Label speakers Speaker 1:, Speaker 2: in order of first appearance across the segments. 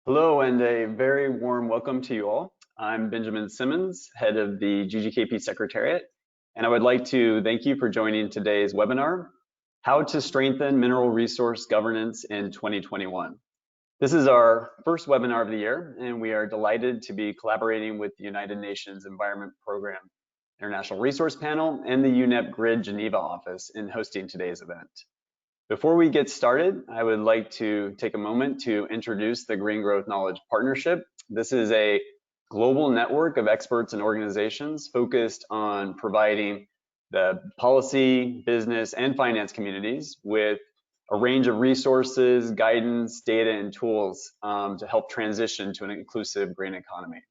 Speaker 1: Hello and a very warm welcome to you all. I'm Benjamin Simmons, head of the GGKP Secretariat, and I would like to thank you for joining today's webinar, How to Strengthen Mineral Resource Governance in 2021. This is our first webinar of the year, and we are delighted to be collaborating with the United Nations Environment Program International Resource Panel and the UNEP GRID-Geneva office in hosting today's event. Before we get started, I would like to take a moment to introduce the Green Growth Knowledge Partnership. This is a global network of experts and organizations focused on providing the policy, business, and finance communities with a range of resources, guidance, data, and tools to help transition to an inclusive green economy.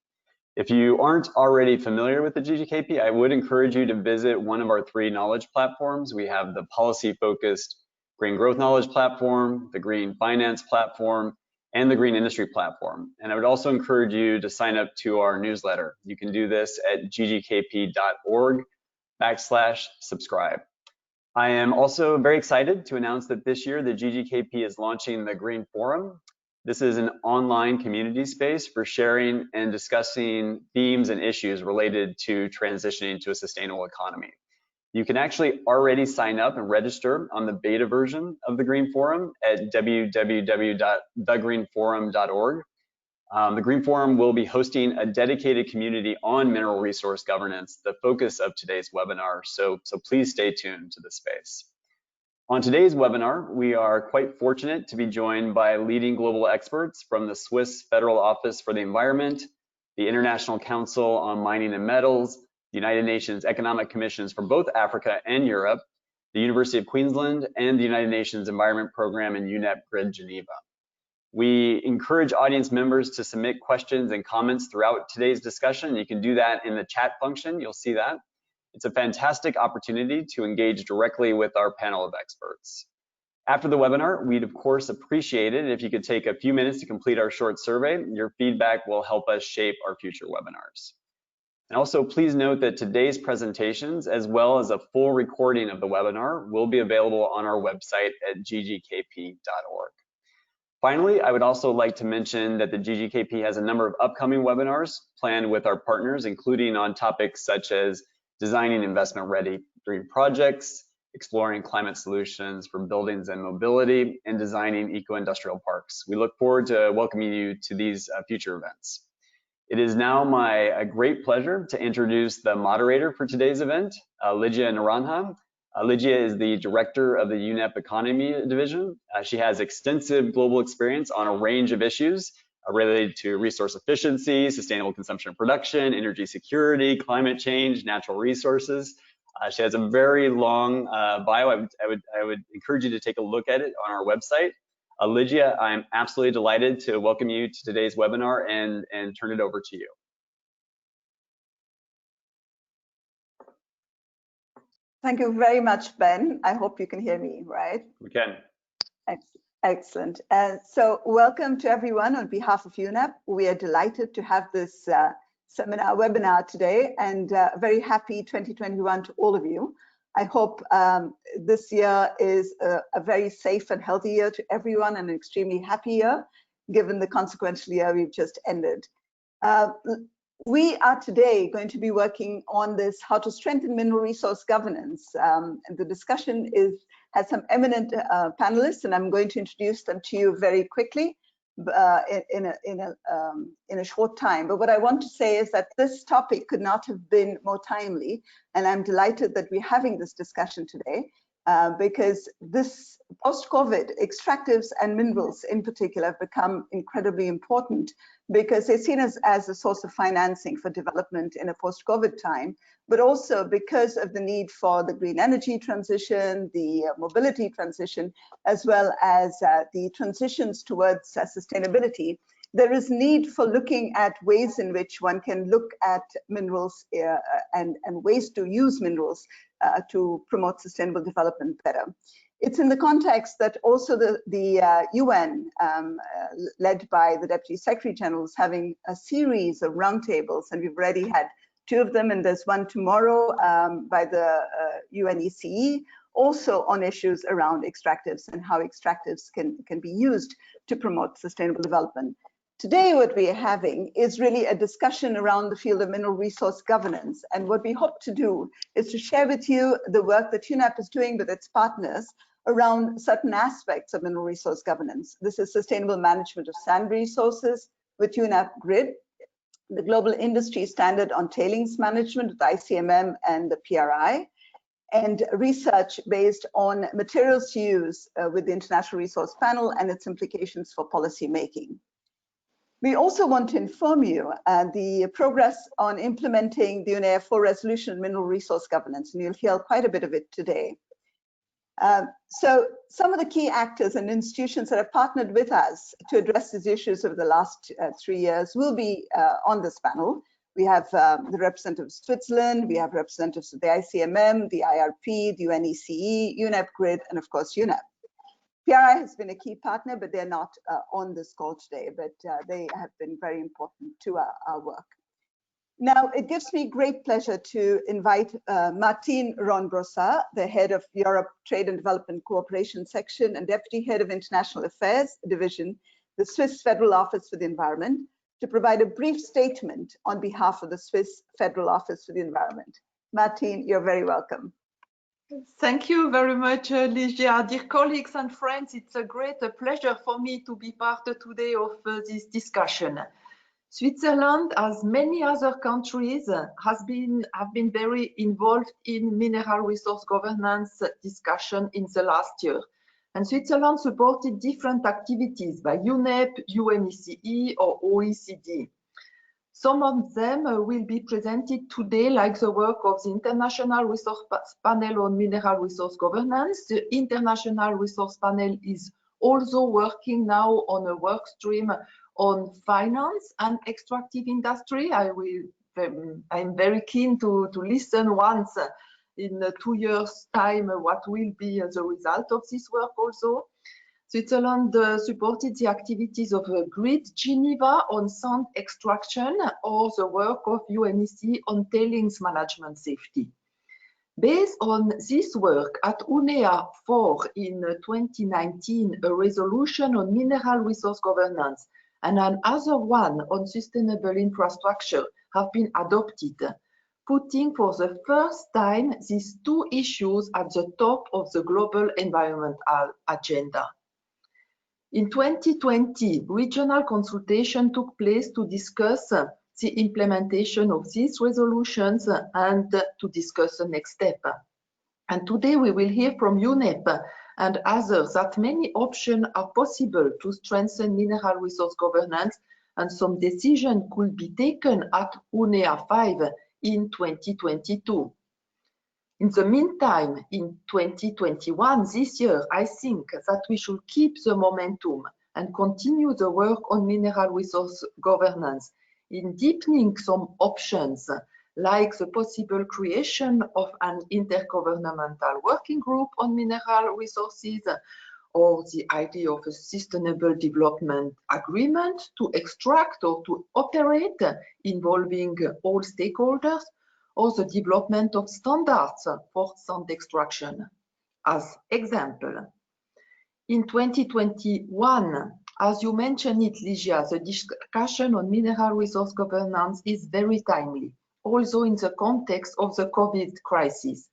Speaker 1: If you aren't already familiar with the GGKP, I would encourage you to visit one of our 3 knowledge platforms. We have the policy-focused Green Growth Knowledge Platform, the Green Finance Platform, and the Green Industry Platform. And I would also encourage you to sign up to our newsletter. You can do this at ggkp.org/subscribe. I am also very excited to announce that this year the GGKP is launching the Green Forum. This is an online community space for sharing and discussing themes and issues related to transitioning to a sustainable economy. You can actually already sign up and register on the beta version of the Green Forum at www.thegreenforum.org. The Green Forum will be hosting a dedicated community on mineral resource governance, the focus of today's webinar, so please stay tuned to this space. On today's webinar, we are quite fortunate to be joined by leading global experts from the Swiss Federal Office for the Environment, the International Council on Mining and Metals, the United Nations Economic Commissions for both Africa and Europe, the University of Queensland, and the United Nations Environment Program and UNEP GRID-Geneva. We encourage audience members to submit questions and comments throughout today's discussion. You can do that in the chat function, you'll see that. It's a fantastic opportunity to engage directly with our panel of experts. After the webinar, we'd of course appreciate it if you could take a few minutes to complete our short survey. Your feedback will help us shape our future webinars. And also please note that today's presentations, as well as a full recording of the webinar, will be available on our website at ggkp.org. Finally, I would also like to mention that the GGKP has a number of upcoming webinars planned with our partners, including on topics such as designing investment-ready green projects, exploring climate solutions for buildings and mobility, and designing eco-industrial parks. We look forward to welcoming you to these future events. It is now my great pleasure to introduce the moderator for today's event, Lygia Naranja. Lygia is the director of the UNEP Economy Division. She has extensive global experience on a range of issues related to resource efficiency, sustainable consumption and production, energy security, climate change, natural resources. She has a very long bio. I would encourage you to take a look at it on our website. Lygia, I'm absolutely delighted to welcome you to today's webinar and turn it over to you.
Speaker 2: Thank you very much, Ben. I hope you can hear me, right?
Speaker 1: We can.
Speaker 2: Excellent. So welcome to everyone on behalf of UNEP. We are delighted to have this webinar today, and very happy 2021 to all of you. I hope this year is a very safe and healthy year to everyone, and an extremely happy year, given the consequential year we've just ended. We are today going to be working on this, how to strengthen mineral resource governance. And the discussion has some eminent panelists, and I'm going to introduce them to you very quickly in a short time. But what I want to say is that this topic could not have been more timely, and I'm delighted that we're having this discussion today because this post-COVID, extractives and minerals in particular have become incredibly important because they're seen as a source of financing for development in a post-COVID time, but also because of the need for the green energy transition, the mobility transition, as well as the transitions towards sustainability. There is need for looking at ways in which one can look at minerals and ways to use minerals to promote sustainable development better. It's in the context that also the UN, led by the Deputy Secretary General, is having a series of roundtables, and we've already had 2 of them, and there's one tomorrow by the UNECE, also on issues around extractives and how extractives can be used to promote sustainable development. Today, what we are having is really a discussion around the field of mineral resource governance. And what we hope to do is to share with you the work that UNEP is doing with its partners around certain aspects of mineral resource governance. This is sustainable management of sand resources with UNEP GRID, the global industry standard on tailings management with ICMM and the PRI, and research based on materials to use with the International Resource Panel and its implications for policy making. We also want to inform you the progress on implementing the UNEP 4 resolution on mineral resource governance, and you'll hear quite a bit of it today. So some of the key actors and institutions that have partnered with us to address these issues over the last 3 years will be on this panel. We have the representatives of Switzerland, we have representatives of the ICMM, the IRP, the UNECE, UNEP GRID, and of course UNEP. PRI has been a key partner, but they're not on this call today, but they have been very important to our work. Now, it gives me great pleasure to invite Martine Ronbrossa, the head of Europe Trade and Development Cooperation Section and Deputy Head of International Affairs Division, the Swiss Federal Office for the Environment, to provide a brief statement on behalf of the Swiss Federal Office for the Environment. Martine, you're very welcome.
Speaker 3: Thank you very much, Ligia. Dear colleagues and friends, it's a great pleasure for me to be part today of this discussion. Switzerland, as many other countries, have been very involved in mineral resource governance discussion in the last year. And Switzerland supported different activities by UNEP, UNECE or OECD. Some of them will be presented today, like the work of the International Resource Panel on Mineral Resource Governance. The International Resource Panel is also working now on a work stream on finance and extractive industry. I'm very keen to listen once in 2 years' time what will be the result of this work also. Switzerland supported the activities of GRID-Geneva on sand extraction or the work of UNECE on tailings management safety. Based on this work at UNEA 4 in 2019, a resolution on mineral resource governance and another one on sustainable infrastructure have been adopted, putting for the first time these two issues at the top of the global environmental agenda. In 2020, regional consultation took place to discuss the implementation of these resolutions and to discuss the next step. And today we will hear from UNEP and others that many options are possible to strengthen mineral resource governance, and some decisions could be taken at UNEA 5 in 2022. In the meantime, in 2021, this year, I think that we should keep the momentum and continue the work on mineral resource governance in deepening some options, like the possible creation of an intergovernmental working group on mineral resources, or the idea of a sustainable development agreement to extract or to operate involving all stakeholders, or the development of standards for sand extraction. As example, in 2021, as you mentioned it, Ligia, the discussion on mineral resource governance is very timely, also in the context of the COVID crisis.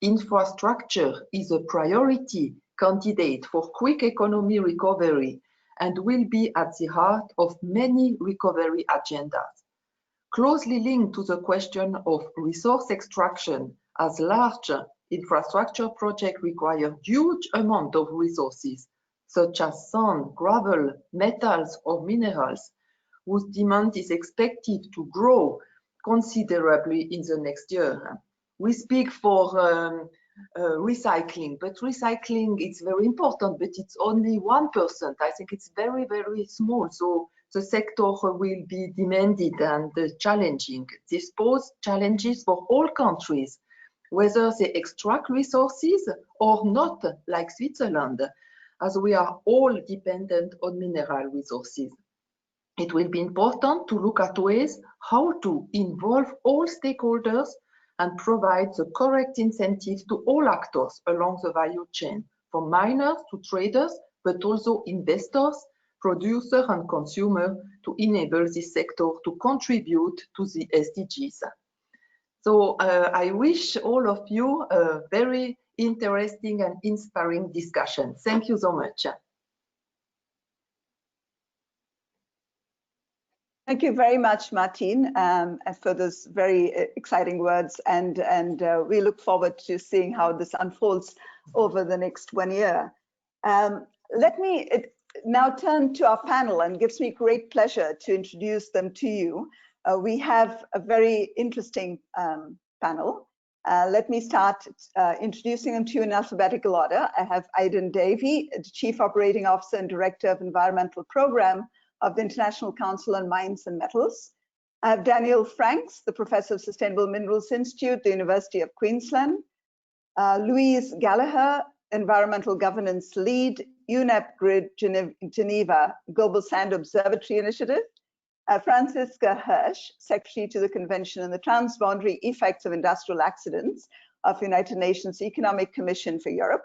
Speaker 3: Infrastructure is a priority candidate for quick economy recovery and will be at the heart of many recovery agendas. Closely linked to the question of resource extraction, as large infrastructure projects require huge amount of resources, such as sand, gravel, metals, or minerals, whose demand is expected to grow considerably in the next year. We speak for recycling, but recycling is very important, but it's only 1%. I think it's very, very small. So the sector will be demanded and challenging. This poses challenges for all countries, whether they extract resources or not, like Switzerland, as we are all dependent on mineral resources. It will be important to look at ways how to involve all stakeholders and provide the correct incentives to all actors along the value chain, from miners to traders, but also investors, producer and consumer to enable this sector to contribute to the SDGs. So I wish all of you a very interesting and inspiring discussion. Thank you so much.
Speaker 2: Thank you very much, Martine, for those very exciting words, and we look forward to seeing how this unfolds over the next 1 year. Let me now turn to our panel, and it gives me great pleasure to introduce them to you. We have a very interesting panel. Let me start introducing them to you in alphabetical order. I have Aidan Davy, the Chief Operating Officer and Director of Environmental Program of the International Council on Mines and Metals. I have Daniel Franks, the Professor of Sustainable Minerals Institute, the University of Queensland. Louise Gallagher, Environmental Governance Lead, UNEP GRID-Geneva Global Sand Observatory Initiative. Franziska Hirsch, Secretary to the Convention on the Transboundary Effects of Industrial Accidents of United Nations Economic Commission for Europe.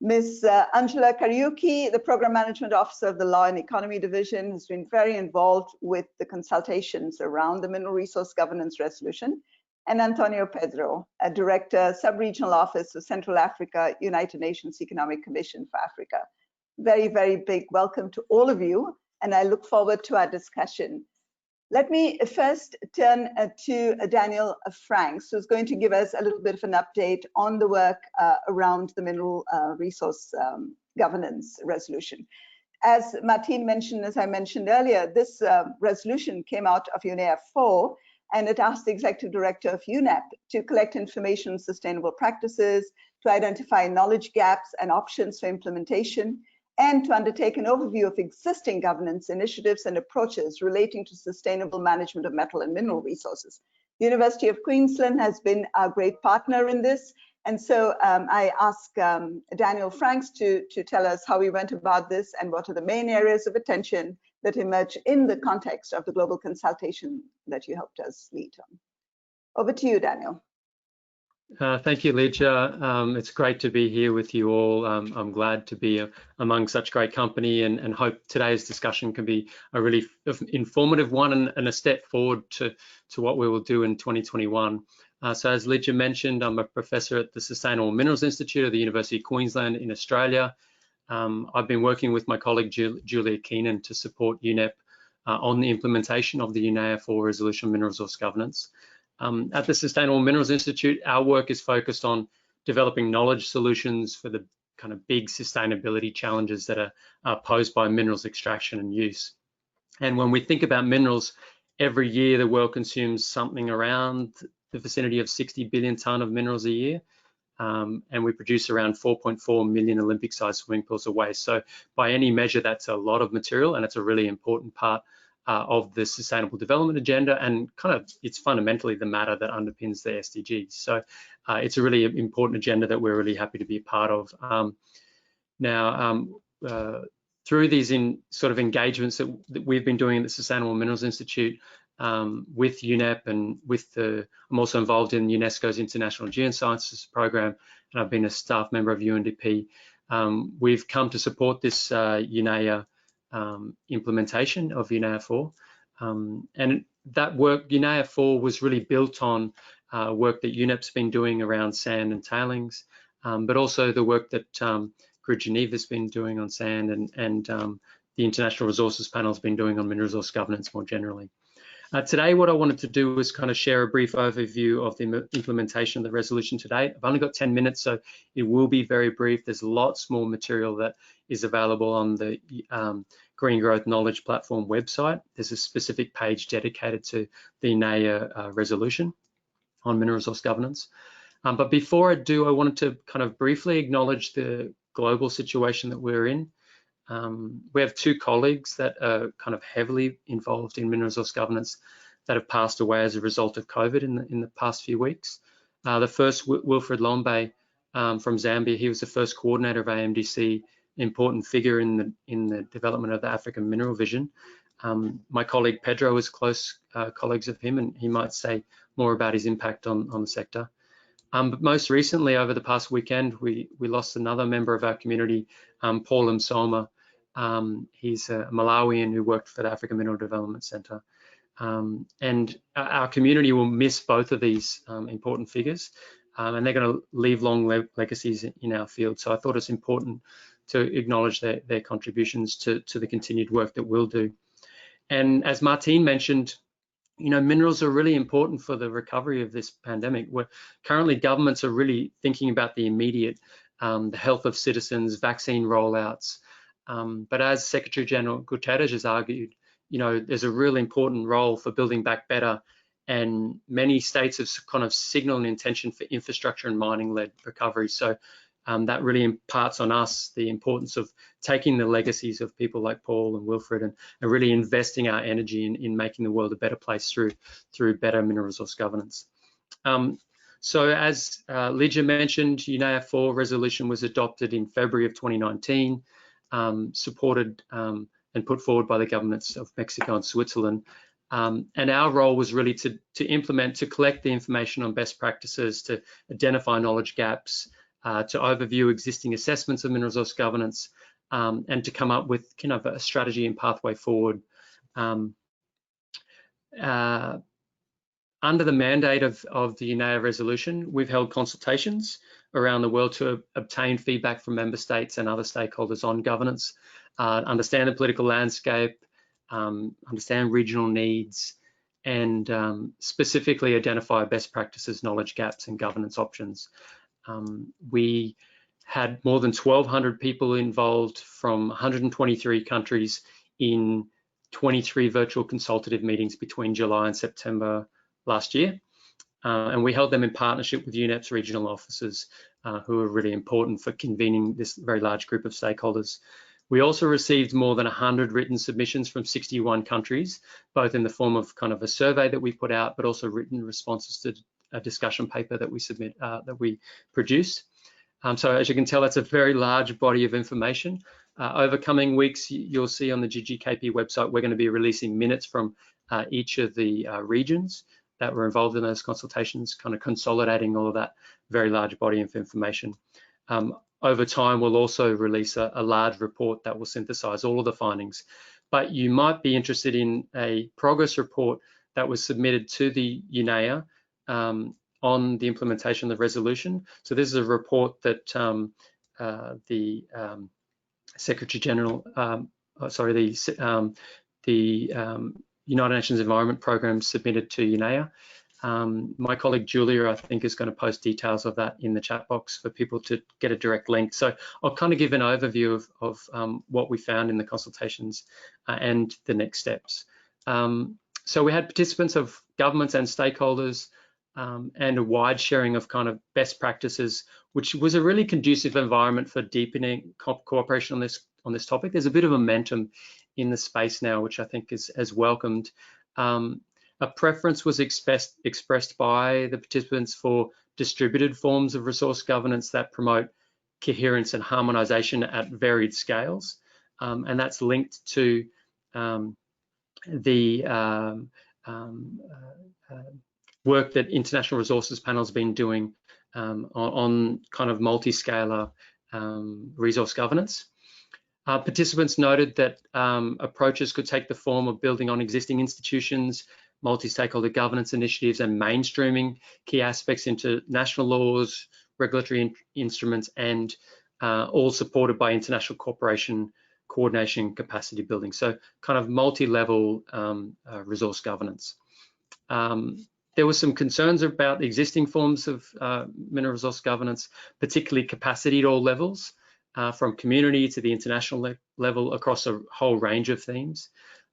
Speaker 2: Ms. Angela Kariuki, the Program Management Officer of the Law and Economy Division, has been very involved with the consultations around the Mineral Resource Governance Resolution. And Antonio Pedro, a Director, Sub-Regional Office of Central Africa, United Nations Economic Commission for Africa. Very, very big welcome to all of you, and I look forward to our discussion. Let me first turn to Daniel Franks, who's going to give us a little bit of an update on the work around the Mineral Resource Governance Resolution. As Martine mentioned, as I mentioned earlier, this resolution came out of UNEP 4, and it asked the Executive Director of UNEP to collect information on sustainable practices, to identify knowledge gaps and options for implementation, and to undertake an overview of existing governance initiatives and approaches relating to sustainable management of metal and mineral resources. The University of Queensland has been a great partner in this, and so I ask Daniel Franks to tell us how we went about this and what are the main areas of attention that emerge in the context of the global consultation that you helped us lead on. Over to you, Daniel.
Speaker 4: Thank you, Ligia. It's great to be here with you all. I'm glad to be among such great company, and hope today's discussion can be a really informative one and a step forward to what we will do in 2021. So as Ligia mentioned, I'm a professor at the Sustainable Minerals Institute of the University of Queensland in Australia. I've been working with my colleague Julia Keenan to support UNEP on the implementation of the UNEA 4 Resolution on Mineral Resource Governance. At the Sustainable Minerals Institute, our work is focused on developing knowledge solutions for the kind of big sustainability challenges that are posed by minerals extraction and use. And when we think about minerals, every year the world consumes something around the vicinity of 60 billion tonne of minerals a year, and we produce around 4.4 million Olympic-sized swimming pools of waste. So by any measure, that's a lot of material, and it's a really important part of the Sustainable Development Agenda, and kind of it's fundamentally the matter that underpins the SDGs. So it's a really important agenda that we're really happy to be a part of. Through these sort of engagements that we've been doing at the Sustainable Minerals Institute with UNEP and I'm also involved in UNESCO's International Geosciences Program, and I've been a staff member of UNDP. We've come to support this UNEA implementation of UNEA 4, and that work, UNEA 4, was really built on work that UNEP's been doing around sand and tailings, but also the work that GRID-Geneva has been doing on sand, and the International Resources Panel has been doing on mineral resource governance more generally. Today, what I wanted to do was kind of share a brief overview of the implementation of the resolution to date. I've only got 10 minutes, so it will be very brief. There's lots more material that is available on the Green Growth Knowledge Platform website. There's a specific page dedicated to the UNEA resolution on mineral resource governance. But before I do, I wanted to kind of briefly acknowledge the global situation that we're in. We have two colleagues that are kind of heavily involved in mineral resource governance that have passed away as a result of COVID in the past few weeks. The first, Wilfred Lombe from Zambia. He was the first coordinator of AMDC, important figure in the development of the African Mineral Vision. My colleague Pedro is close colleagues of him, and he might say more about his impact on the sector. But most recently, over the past weekend, we lost another member of our community, Paul Msoma, He's a Malawian who worked for the African Mineral Development Centre. And our community will miss both of these important figures, and they're going to leave long legacies in our field. So I thought it's important to acknowledge their contributions to the continued work that we'll do. And as Martine mentioned, minerals are really important for the recovery of this pandemic. Currently, governments are really thinking about the immediate, the health of citizens, vaccine rollouts. But as Secretary General Guterres has argued, there's a really important role for building back better, and many states have kind of signaled an intention for infrastructure and mining-led recovery. So that really imparts on us the importance of taking the legacies of people like Paul and Wilfred and really investing our energy in making the world a better place through better mineral resource governance. So as Lydia mentioned, UNEA 4 resolution was adopted in February of 2019, supported and put forward by the governments of Mexico and Switzerland. And our role was really to implement, to collect the information on best practices, to identify knowledge gaps, to overview existing assessments of mineral resource governance, and to come up with kind of a strategy and pathway forward. Under the mandate of the UNEA resolution, we've held consultations around the world to obtain feedback from member states and other stakeholders on governance, understand the political landscape, understand regional needs, and specifically identify best practices, knowledge gaps, and governance options. We had more than 1,200 people involved from 123 countries in 23 virtual consultative meetings between July and September last year. And we held them in partnership with UNEP's regional officers, who are really important for convening this very large group of stakeholders. We also received more than 100 written submissions from 61 countries, both in the form of kind of a survey that we put out, but also written responses to a discussion paper that we produced. So as you can tell, that's a very large body of information. Over coming weeks, you'll see on the GGKP website, we're going to be releasing minutes from each of the regions that were involved in those consultations, kind of consolidating all of that very large body of information. Over time, we'll also release a large report that will synthesize all of the findings. But you might be interested in a progress report that was submitted to the UNEA on the implementation of the resolution. So this is a report that the Secretary General, the United Nations Environment Programme submitted to UNEA. My colleague Julia, I think, is going to post details of that in the chat box for people to get a direct link. So I'll kind of give an overview of what we found in the consultations and the next steps. So we had participants of governments and stakeholders, and a wide sharing of kind of best practices, which was a really conducive environment for deepening cooperation on this topic. There's a bit of momentum in the space now, which I think is welcomed. A preference was expressed by the participants for distributed forms of resource governance that promote coherence and harmonization at varied scales. And that's linked to the work that International Resources Panel has been doing on kind of multi-scalar resource governance. Participants noted that approaches could take the form of building on existing institutions, multi-stakeholder governance initiatives, and mainstreaming key aspects into national laws, regulatory instruments, and all supported by international cooperation, coordination, capacity building. So kind of multi-level resource governance. There were some concerns about the existing forms of mineral resource governance, particularly capacity at all levels, from community to the international level across a whole range of themes.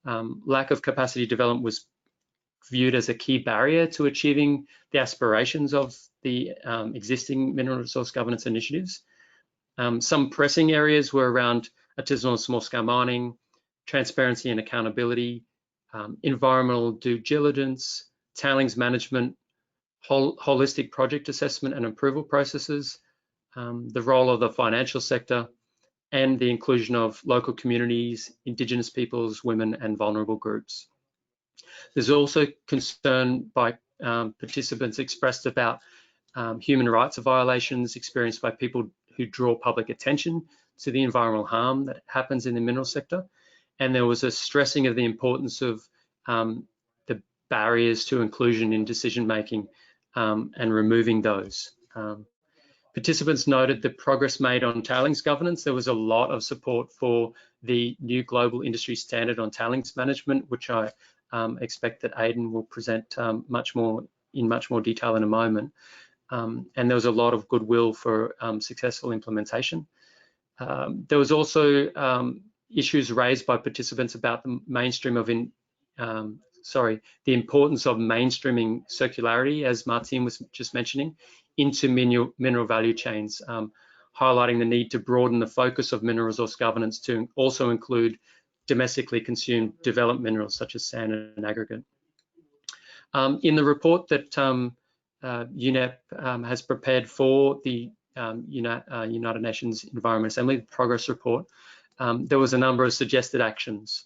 Speaker 4: Lack of capacity development was viewed as a key barrier to achieving the aspirations of the existing mineral resource governance initiatives. Some pressing areas were around artisanal and small-scale mining, transparency and accountability, environmental due diligence, tailings management, holistic project assessment and approval processes, the role of the financial sector, and the inclusion of local communities, Indigenous peoples, women, and vulnerable groups. There's also concern by participants expressed about human rights violations experienced by people who draw public attention to the environmental harm that happens in the mineral sector. And there was a stressing of the importance of the barriers to inclusion in decision making and removing those. Participants noted the progress made on tailings governance. There was a lot of support for the new global industry standard on tailings management, which I expect that Aidan will present in much more detail in a moment. And there was a lot of goodwill for successful implementation. There was also issues raised by participants about the the importance of mainstreaming circularity, as Martin was just mentioning, into mineral value chains, highlighting the need to broaden the focus of mineral resource governance to also include domestically consumed developed minerals such as sand and aggregate. In the report that UNEP has prepared for the United Nations Environment Assembly, the progress report, there was a number of suggested actions.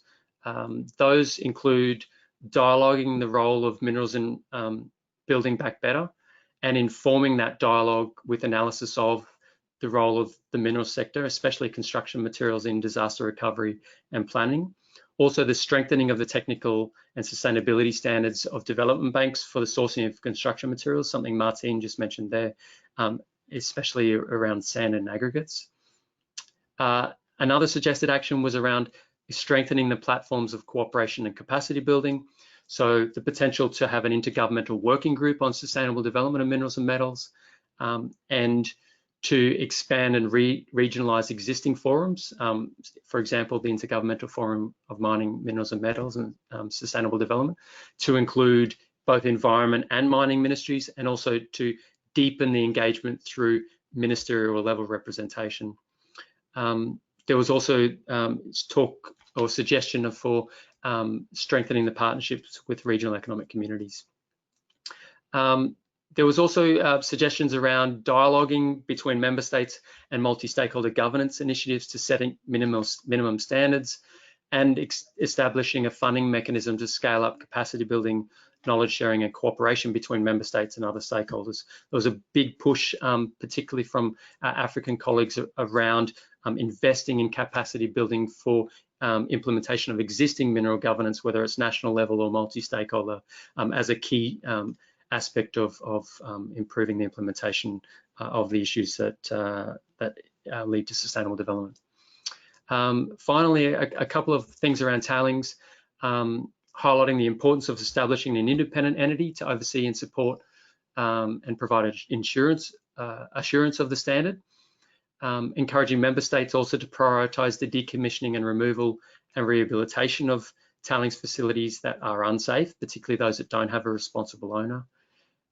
Speaker 4: Those include dialoguing the role of minerals in building back better and informing that dialogue with analysis of the role of the mineral sector, especially construction materials in disaster recovery and planning. Also, the strengthening of the technical and sustainability standards of development banks for the sourcing of construction materials, something Martin just mentioned there, especially around sand and aggregates. Another suggested action was around strengthening the platforms of cooperation and capacity building. So the potential to have an intergovernmental working group on sustainable development of minerals and metals, and to expand and regionalize existing forums. For example, the Intergovernmental Forum of Mining, Minerals and Metals and Sustainable Development, to include both environment and mining ministries, and also to deepen the engagement through ministerial level representation. There was also talk or suggestion for strengthening the partnerships with regional economic communities. There was also suggestions around dialoguing between member states and multi-stakeholder governance initiatives to setting minimum standards and establishing a funding mechanism to scale up capacity building, knowledge sharing and cooperation between member states and other stakeholders. There was a big push, particularly from our African colleagues, around investing in capacity building for implementation of existing mineral governance, whether it's national level or multi-stakeholder, as a key aspect of improving the implementation of the issues that lead to sustainable development. Finally, a couple of things around tailings, highlighting the importance of establishing an independent entity to oversee and support and provide assurance of the standard. Encouraging member states also to prioritise the decommissioning and removal and rehabilitation of tailings facilities that are unsafe, particularly those that don't have a responsible owner.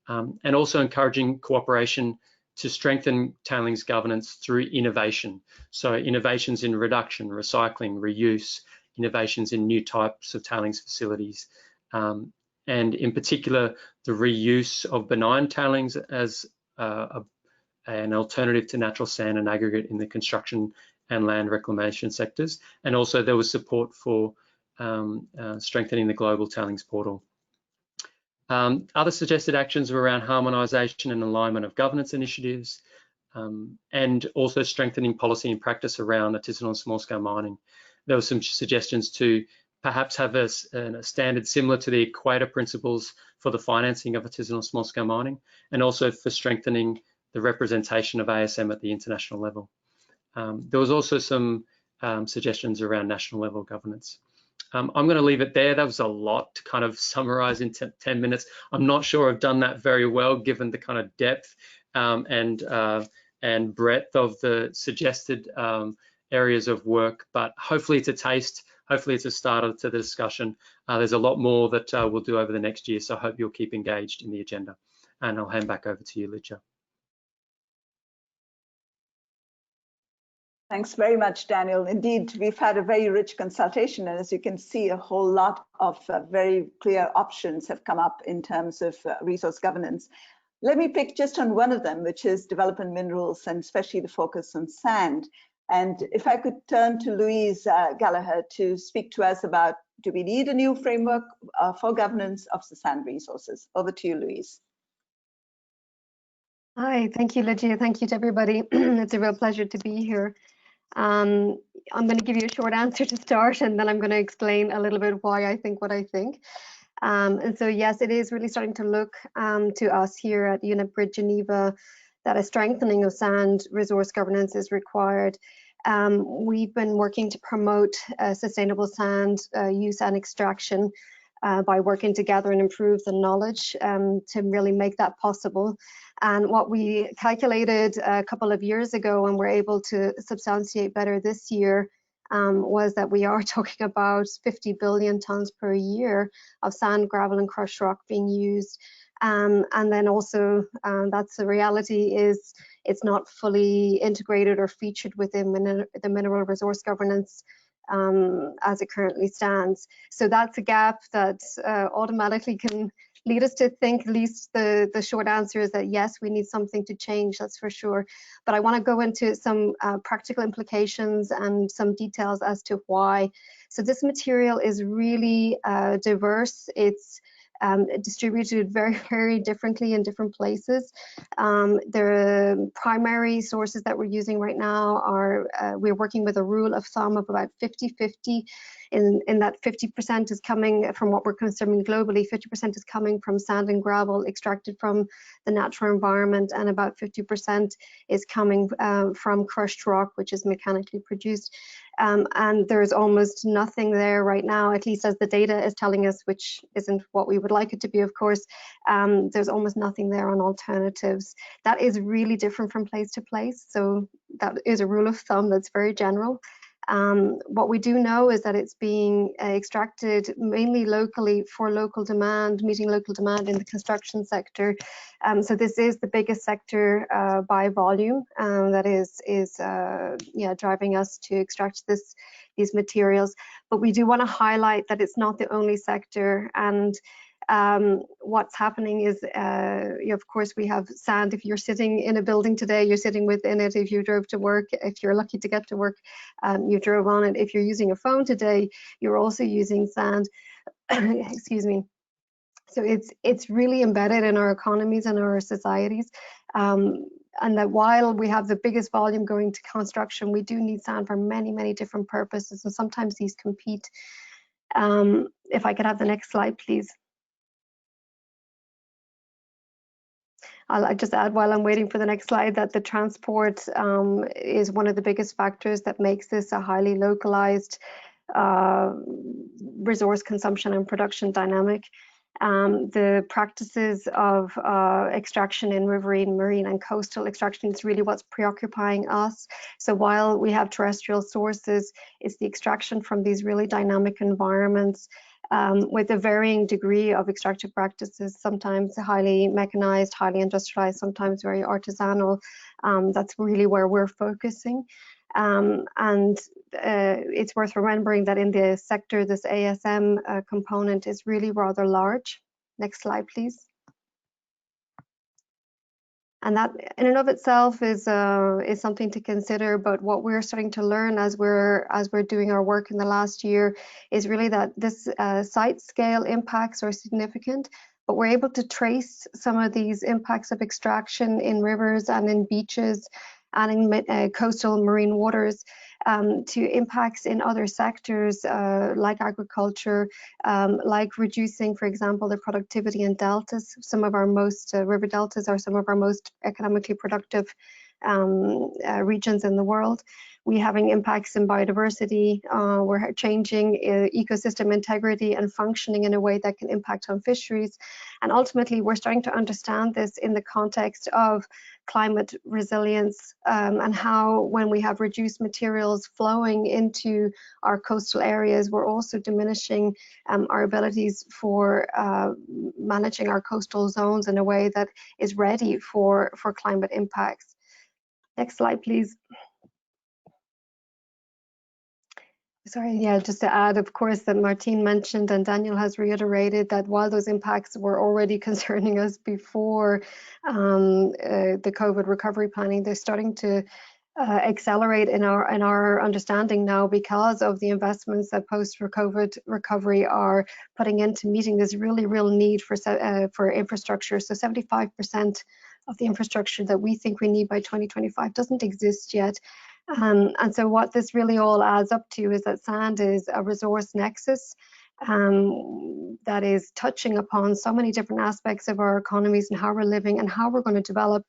Speaker 4: And also encouraging cooperation to strengthen tailings governance through innovation. So innovations in reduction, recycling, reuse, innovations in new types of tailings facilities, and in particular, the reuse of benign tailings as an alternative to natural sand and aggregate in the construction and land reclamation sectors. And also there was support for strengthening the global tailings portal. Other suggested actions were around harmonisation and alignment of governance initiatives, and also strengthening policy and practice around artisanal and small-scale mining. There were some suggestions to perhaps have a standard similar to the Equator principles for the financing of artisanal small-scale mining, and also for strengthening the representation of ASM at the international level. There was also some suggestions around national level governance. I'm going to leave it there. That was a lot to kind of summarize in 10 minutes. I'm not sure I've done that very well, given the kind of depth and breadth of the suggested areas of work, but hopefully it's a taste. Hopefully it's a starter to the discussion. There's a lot more that we'll do over the next year, so I hope you'll keep engaged in the agenda. And I'll hand back over to you, Lydia.
Speaker 2: Thanks very much, Daniel. Indeed, we've had a very rich consultation, and as you can see, a whole lot of very clear options have come up in terms of resource governance. Let me pick just on one of them, which is development minerals, and especially the focus on sand. And if I could turn to Louise Gallagher to speak to us about, do we need a new framework for governance of the sand resources? Over to you, Louise.
Speaker 5: Hi, thank you, Lydia. Thank you to everybody. It's a real pleasure to be here. I'm going to give you a short answer to start, and then I'm going to explain a little bit why I think what I think. And so, yes, it is really starting to look to us here at UNEP GRID-Geneva that a strengthening of sand resource governance is required. We've been working to promote sustainable sand use and extraction by working together and improve the knowledge to really make that possible. And what we calculated a couple of years ago and were able to substantiate better this year was that we are talking about 50 billion tons per year of sand, gravel and crushed rock being used. And then also that's the reality is it's not fully integrated or featured within the mineral resource governance as it currently stands. So that's a gap that automatically can lead us to think, at least the short answer is that yes, we need something to change, that's for sure. But I want to go into some practical implications and some details as to why. So this material is really diverse. It's distributed very, very differently in different places. The primary sources that we're using right now are, we're working with a rule of thumb of about 50-50, in that 50% is coming from what we're consuming globally, 50% is coming from sand and gravel extracted from the natural environment, and about 50% is coming from crushed rock, which is mechanically produced. And there's almost nothing there right now, at least as the data is telling us, which isn't what we would like it to be, of course. There's almost nothing there on alternatives. That is really different from place to place. So that is a rule of thumb that's very general. What we do know is that it's being extracted mainly locally for local demand, meeting local demand in the construction sector. So this is the biggest sector by volume that is driving us to extract these materials. But we do want to highlight that it's not the only sector, and what's happening is, of course, we have sand. If you're sitting in a building today, you're sitting within it. If you drove to work, if you're lucky to get to work, you drove on it. If you're using a phone today, you're also using sand. Excuse me. So it's really embedded in our economies and our societies. And that while we have the biggest volume going to construction, we do need sand for many, many different purposes, and sometimes these compete. If I could have the next slide, please. I'll just add, while I'm waiting for the next slide, that the transport is one of the biggest factors that makes this a highly localized resource consumption and production dynamic. The practices of extraction in riverine, marine and coastal extraction is really what's preoccupying us. So while we have terrestrial sources, it's the extraction from these really dynamic environments with a varying degree of extractive practices, sometimes highly mechanized, highly industrialized, sometimes very artisanal. That's really where we're focusing. And it's worth remembering that in the sector, this ASM component is really rather large. Next slide, please. And that in and of itself is something to consider, but what we're starting to learn as we're doing our work in the last year is really that this site scale impacts are significant, but we're able to trace some of these impacts of extraction in rivers and in beaches and in coastal marine waters to impacts in other sectors like agriculture, like reducing, for example, the productivity in deltas. Some of our most river deltas are some of our most economically productive regions in the world. We're having impacts in biodiversity. We're changing ecosystem integrity and functioning in a way that can impact on fisheries. And ultimately, we're starting to understand this in the context of climate resilience and how, when we have reduced materials flowing into our coastal areas, we're also diminishing our abilities for managing our coastal zones in a way that is ready for climate impacts. Next slide, please. Sorry, yeah, just to add, of course, that Martine mentioned and Daniel has reiterated that while those impacts were already concerning us before the COVID recovery planning, they're starting to accelerate in our understanding now because of the investments that post-COVID recovery are putting into meeting this really real need for infrastructure. So 75% of the infrastructure that we think we need by 2025 doesn't exist yet. And so what this really all adds up to is that sand is a resource nexus that is touching upon so many different aspects of our economies and how we're living and how we're going to develop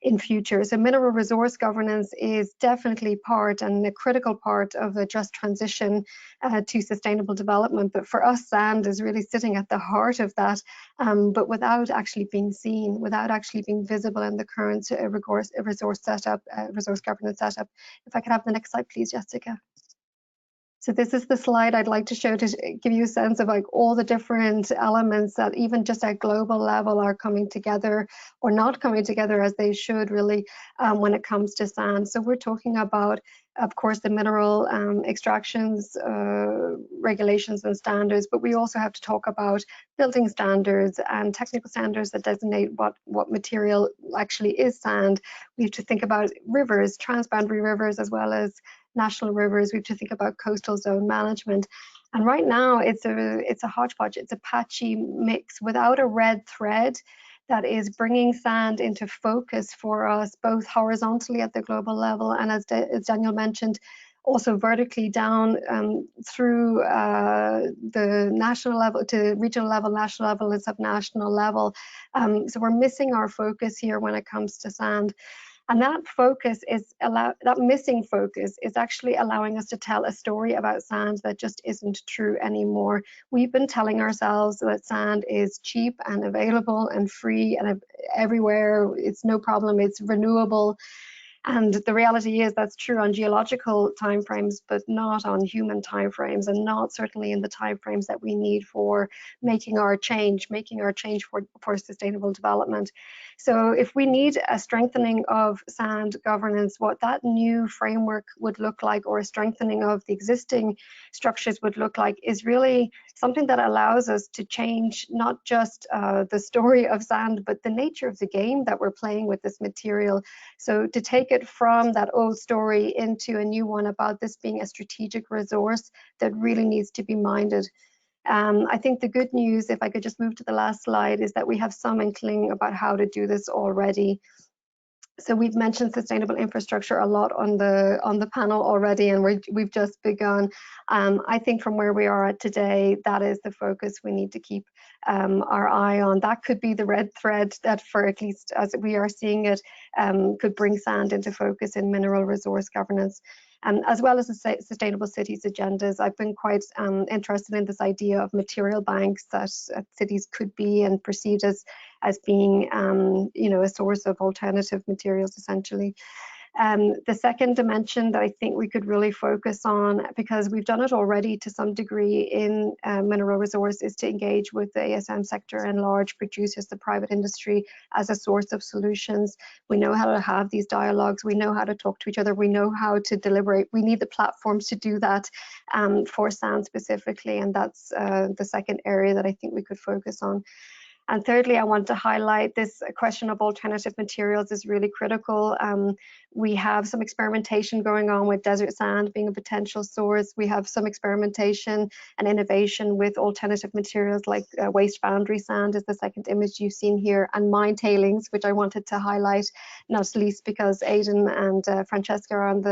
Speaker 5: in future. So mineral resource governance is definitely part and a critical part of a just transition to sustainable development. But for us, sand is really sitting at the heart of that, but without actually being seen, without actually being visible in the current resource governance setup. If I could have the next slide, please, Jessica. So this is the slide I'd like to show to give you a sense of like all the different elements that even just at global level are coming together or not coming together as they should really when it comes to sand. So we're talking about, of course, the mineral extractions, regulations and standards, but we also have to talk about building standards and technical standards that designate what material actually is sand. We have to think about rivers, transboundary rivers, as well as national rivers. We have to think about coastal zone management. And right now it's a hodgepodge, it's a patchy mix without a red thread that is bringing sand into focus for us, both horizontally at the global level and as Daniel mentioned, also vertically down through the national level to regional level, national level and subnational level. So we're missing our focus here when it comes to sand. And that focus is that missing focus is actually allowing us to tell a story about sand that just isn't true anymore. We've been telling ourselves that sand is cheap and available and free and everywhere. It's no problem. It's renewable. And the reality is that's true on geological timeframes, but not on human timeframes, and not certainly in the timeframes that we need for making our change for sustainable development. So if we need a strengthening of sand governance, what that new framework would look like, or a strengthening of the existing structures would look like, is really something that allows us to change not just the story of sand, but the nature of the game that we're playing with this material. So to take it from that old story into a new one about this being a strategic resource that really needs to be minded. I think the good news, if I could just move to the last slide, is that we have some inkling about how to do this already. So we've mentioned sustainable infrastructure a lot on the panel already, and we've just begun. I think from where we are at today, that is the focus we need to keep our eye on. That could be the red thread that, for at least as we are seeing it, could bring sand into focus in mineral resource governance. As well as the sustainable cities agendas, I've been quite interested in this idea of material banks that cities could be and perceived as being, you know, a source of alternative materials, essentially. The second dimension that I think we could really focus on, because we've done it already to some degree in mineral resource, is to engage with the ASM sector and large producers, the private industry, as a source of solutions. We know how to have these dialogues, we know how to talk to each other, we know how to deliberate. We need the platforms to do that for sand specifically, and that's the second area that I think we could focus on. And thirdly, I want to highlight this question of alternative materials is really critical. We have some experimentation going on with desert sand being a potential source. We have some experimentation and innovation with alternative materials like waste boundary sand is the second image you've seen here, and mine tailings, which I wanted to highlight, not least because Aidan and Franziska are on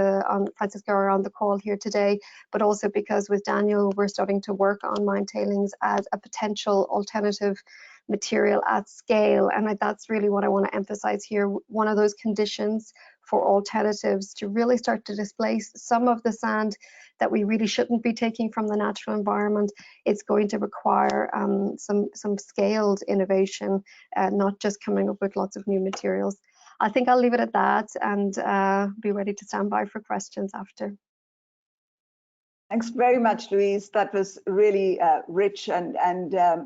Speaker 5: the call here today, but also because with Daniel, we're starting to work on mine tailings as a potential alternative material at scale, and that's really what I want to emphasize here. One of those conditions for alternatives to really start to displace some of the sand that we really shouldn't be taking from the natural environment, it's going to require some scaled innovation, not just coming up with lots of new materials. I think I'll leave it at that and be ready to stand by for questions after.
Speaker 2: Thanks very much, Louise. That was really rich, and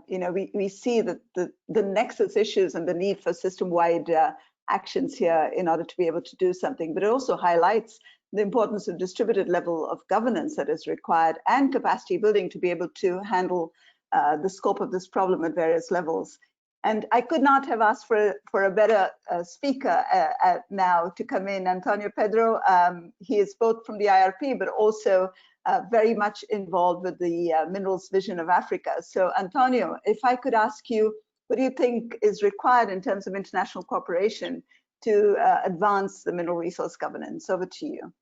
Speaker 2: you know, we see that the nexus issues and the need for system-wide actions here in order to be able to do something, but it also highlights the importance of distributed level of governance that is required and capacity building to be able to handle the scope of this problem at various levels. And I could not have asked for a better speaker now to come in, Antonio Pedro. He is both from the IRP, but also very much involved with the Minerals Vision of Africa. So Antonio, if I could ask you, what do you think is required in terms of international cooperation to advance the mineral resource governance? Over to you.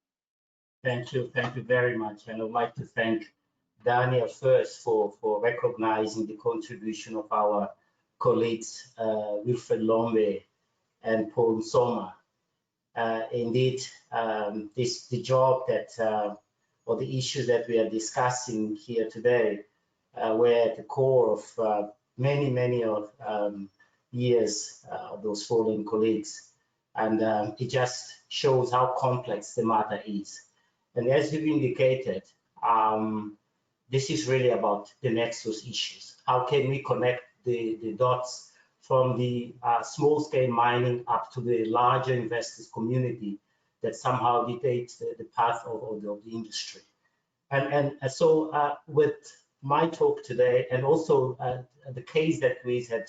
Speaker 6: Thank you very much. And I'd like to thank Daniel first for recognizing the contribution of our colleagues, Wilfred Lombe and Paul Soma. Indeed, the job that, or the issues that we are discussing here today were at the core of many of years of those fallen colleagues. And it just shows how complex the matter is. And as you've indicated, this is really about the nexus issues. How can we connect the dots from the small-scale mining up to the larger investors community that somehow dictates the path of the industry? And so with my talk today, and also the case that Louise had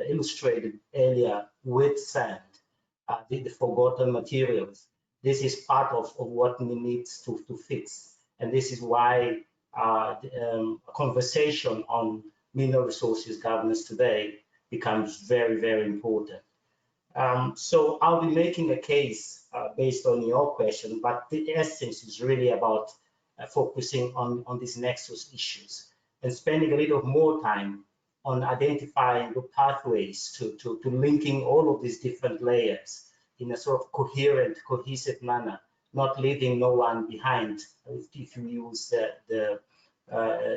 Speaker 6: illustrated earlier with sand, the forgotten materials, this is part of what we need to fix. And this is why a conversation on mineral resources governance today becomes very important. So I'll be making a case based on your question, but the essence is really about focusing on these nexus issues and spending a little more time on identifying the pathways to linking all of these different layers in a sort of coherent, cohesive manner, not leaving no one behind, if you use the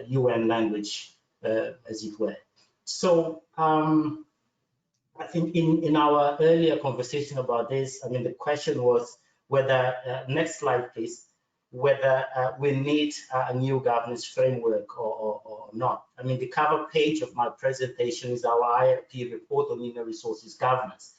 Speaker 6: UN language, as it were. So I think in our earlier conversation about this, I mean, the question was whether, next slide please, whether we need a new governance framework or not. I mean, the cover page of my presentation is our IRP report on mineral resources governance.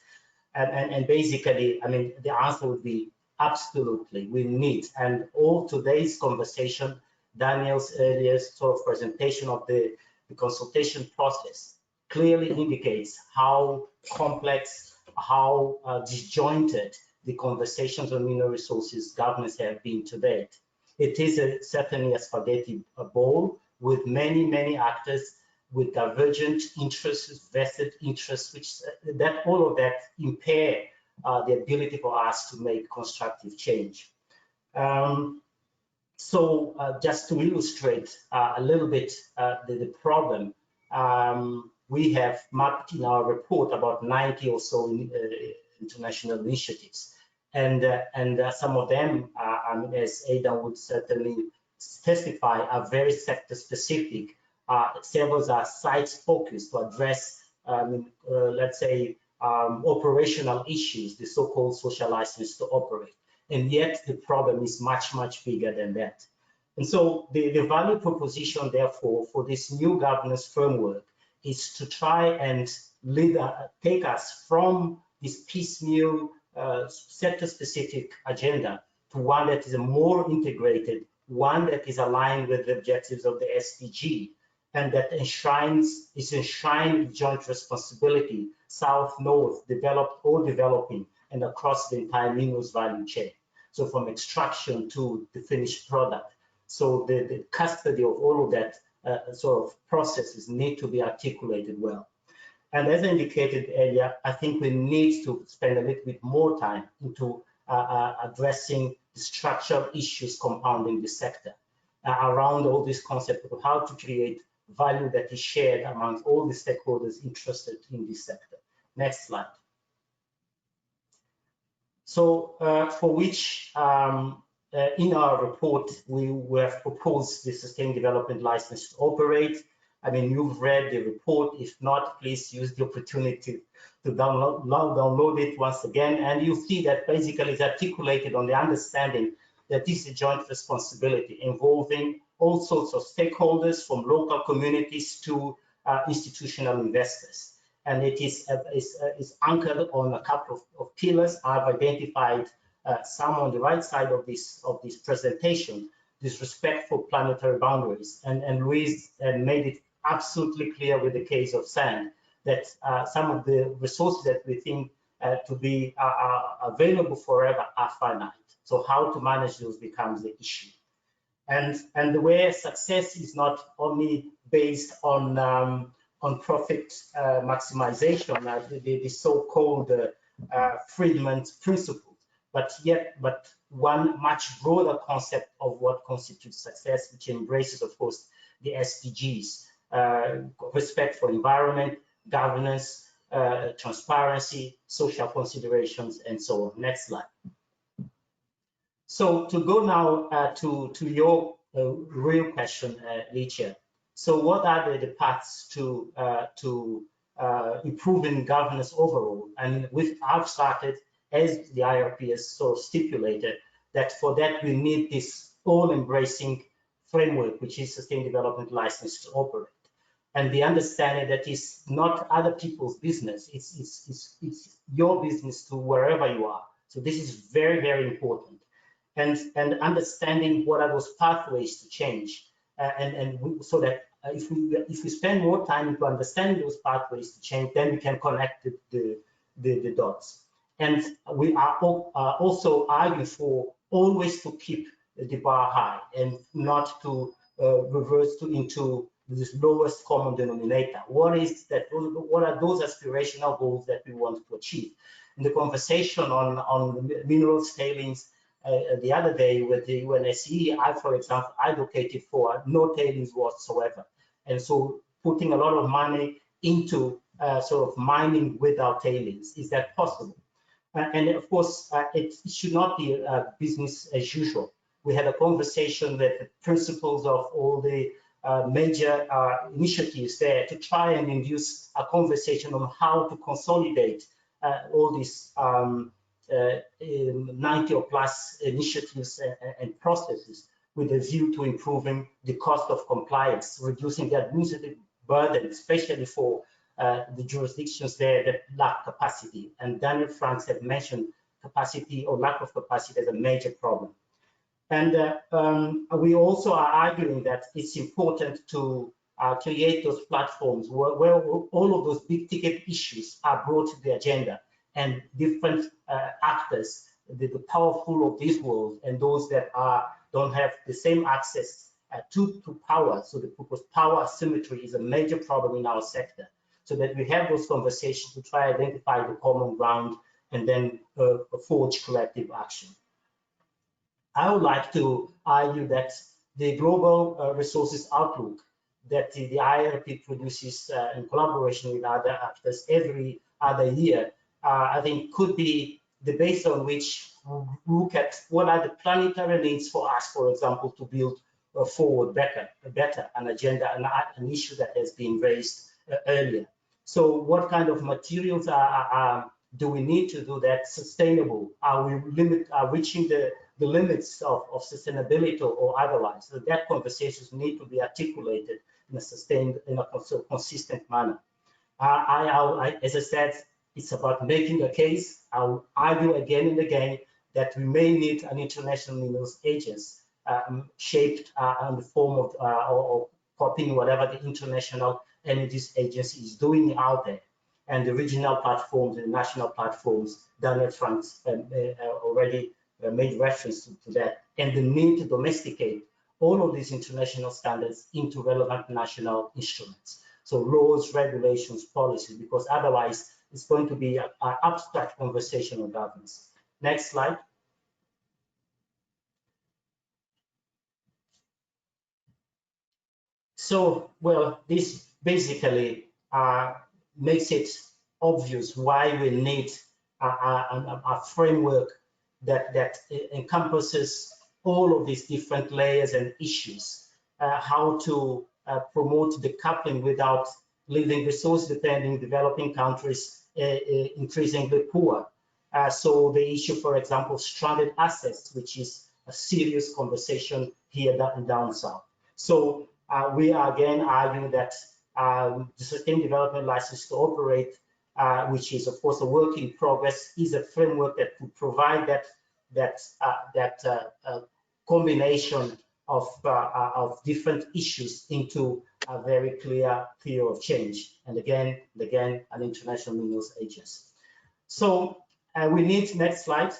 Speaker 6: And basically, I mean, the answer would be absolutely, we need. And all today's conversation, Daniel's earlier sort of presentation of the consultation process clearly indicates how complex, how disjointed the conversations on mineral resources governance have been to date. It is certainly a spaghetti bowl with many actors with divergent interests, vested interests, which all of that impair the ability for us to make constructive change. So just to illustrate a little bit the problem, we have mapped in our report about 90 or so international initiatives. And some of them, as Aidan would certainly testify, are very sector specific. Several are sites focused to address, let's say, operational issues, the so-called social license to operate. And yet the problem is much bigger than that. And so the value proposition, therefore, for this new governance framework is to try and take us from this piecemeal sector-specific agenda to one that is a more integrated, one that is aligned with the objectives of the SDG, and that is enshrined joint responsibility, south, north, developed or developing, and across the entire minerals value chain. So from extraction to the finished product. So the custody of all of that sort of processes need to be articulated well. And as I indicated earlier, I think we need to spend a little bit more time into addressing the structural issues compounding the sector around all this concept of how to create value that is shared amongst all the stakeholders interested in this sector. Next slide. So for which in our report, we have proposed the Sustained Development License to Operate. I mean, you've read the report. If not, please use the opportunity to download it once again. And you'll see that basically it's articulated on the understanding that this is a joint responsibility involving all sorts of stakeholders from local communities to institutional investors. And it is anchored on a couple of pillars. I've identified some on the right side of this presentation, this respect for planetary boundaries. And Louise made it absolutely clear with the case of sand that some of the resources that we think to be available forever are finite. So how to manage those becomes the issue. And the way success is not only based on profit maximization, the so-called Friedman's principle, but one much broader concept of what constitutes success, which embraces, of course, the SDGs, respect for environment, governance, transparency, social considerations, and so on. Next slide. So to go now to your real question, Licia. So what are the paths to improving governance overall? And I've started, as the IRP has so stipulated, that for that we need this all-embracing framework, which is Sustainable Development License to Operate. And the understanding that it's not other people's business, it's your business to wherever you are. So this is very, very important. And understanding what are those pathways to change, so that if we spend more time into understanding those pathways to change, then we can connect the dots. And we are also arguing for always to keep the bar high and not to reverse into this lowest common denominator. What are those aspirational goals that we want to achieve? In the conversation on minerals tailings the other day with the UNECE, I, for example, advocated for no tailings whatsoever. And so putting a lot of money into sort of mining without tailings. Is that possible? And of course, it should not be business as usual. We had a conversation with the principals of all the major initiatives there to try and induce a conversation on how to consolidate all these 90 or plus initiatives and processes with a view to improving the cost of compliance, reducing the administrative burden, especially for the jurisdictions there that lack capacity. And Daniel Franks had mentioned capacity or lack of capacity as a major problem. And we also are arguing that it's important to create those platforms where all of those big ticket issues are brought to the agenda, and different actors, the powerful of this world and those that don't have the same access to power. So because power asymmetry is a major problem in our sector, so that we have those conversations to try to identify the common ground and then forge collective action. I would like to argue that the global resources outlook that the IRP produces in collaboration with other actors every other year, I think could be the base on which we look at what are the planetary needs for us, for example, to build forward better an agenda, an issue that has been raised earlier. So what kind of materials do we need to do that sustainable? Are we reaching the limits of sustainability or otherwise? So that conversations need to be articulated in a sustained, in a consistent manner. As I said, it's about making a case. I'll argue again and again that we may need an international minerals agency shaped in the form of or copying whatever the International Energies Agency is doing out there, and the regional platforms and national platforms. Daniel Franks already made reference to that, and the need to domesticate all of these international standards into relevant national instruments. So laws, regulations, policies, because otherwise it's going to be an abstract conversation on governance. Next slide. So, well, this basically makes it obvious why we need a framework that encompasses all of these different layers and issues, how to promote decoupling without leaving resource-dependent developing countries increasingly poor. So the issue, for example, stranded assets, which is a serious conversation here down south. So we are again arguing that the Sustainable Development License to Operate, which is of course a work in progress, is a framework that could provide that combination of different issues into a very clear theory of change, and again, an international minerals agency. So we need, next slide,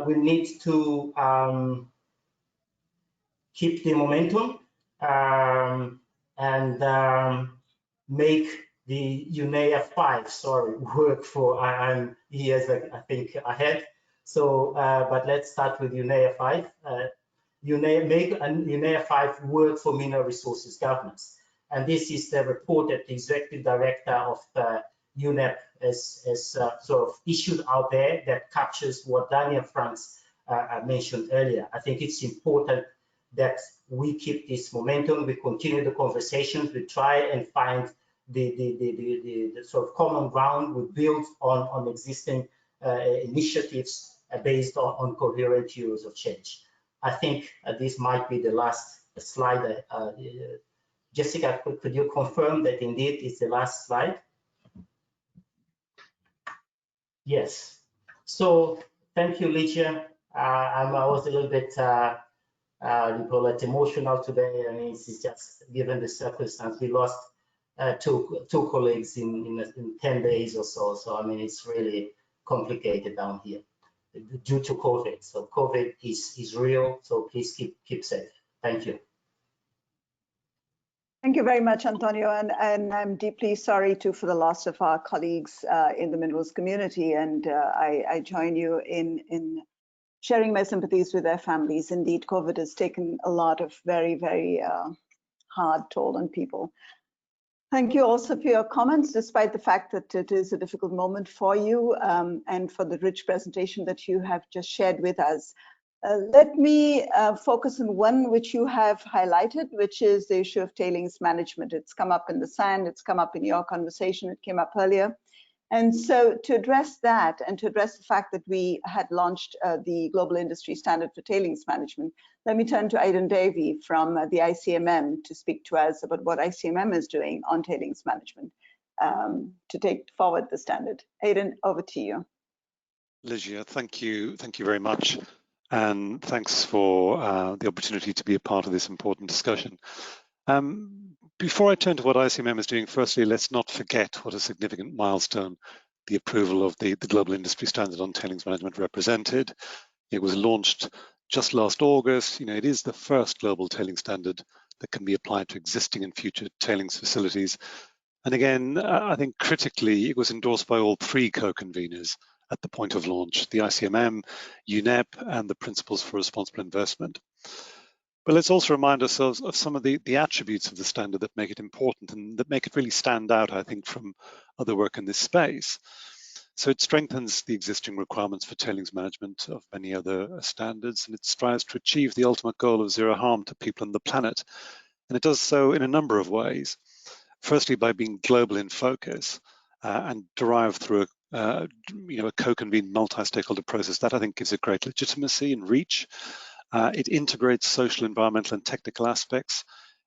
Speaker 6: we need to keep the momentum and make the UNEA 5, sorry, work for, I'm years, I think, ahead. So, but let's start with UNEA 5. UNEA 5 work for mineral resources governance. And this is the report that the executive director of the UNEP has sort of issued out there that captures what Daniel Franz mentioned earlier. I think it's important that we keep this momentum, we continue the conversations, we try and find the sort of common ground, we build on existing initiatives based on coherent theories of change. I think this might be the last slide. Jessica, could you confirm that indeed it's the last slide? Yes. So thank you, Ligia. I was a little bit you call it emotional today. I mean, it's just given the circumstance. We lost two colleagues in 10 days or so. So I mean, it's really complicated down here due to COVID. So COVID is real. So please keep safe. Thank you.
Speaker 2: Thank you very much, Antonio, and I'm deeply sorry too for the loss of our colleagues in the minerals community, and I join you in sharing my sympathies with their families. Indeed, COVID has taken a lot of very hard toll on people. Thank you also for your comments, despite the fact that it is a difficult moment for you, and for the rich presentation that you have just shared with us. Let me focus on one which you have highlighted, which is the issue of tailings management. It's come up in the SAN, it's come up in your conversation, it came up earlier. And so to address that and to address the fact that we had launched the Global Industry Standard for Tailings Management, let me turn to Aidan Davy from the ICMM to speak to us about what ICMM is doing on tailings management to take forward the standard. Aidan, over to you.
Speaker 7: Ligia, thank you very much. And thanks for the opportunity to be a part of this important discussion. Before I turn to what ICMM is doing, firstly, let's not forget what a significant milestone the approval of the Global Industry Standard on Tailings Management represented. It was launched just last August. You know, it is the first global tailings standard that can be applied to existing and future tailings facilities. And again, I think critically, it was endorsed by all three co-conveners at the point of launch, the ICMM, UNEP, and the Principles for Responsible Investment. But let's also remind ourselves of some of the attributes of the standard that make it important and that make it really stand out, I think, from other work in this space. So it strengthens the existing requirements for tailings management of many other standards, and it strives to achieve the ultimate goal of zero harm to people and the planet. And it does so in a number of ways. Firstly, by being global in focus and derived through a co-convened multi-stakeholder process that I think gives it great legitimacy and reach. It integrates social, environmental, and technical aspects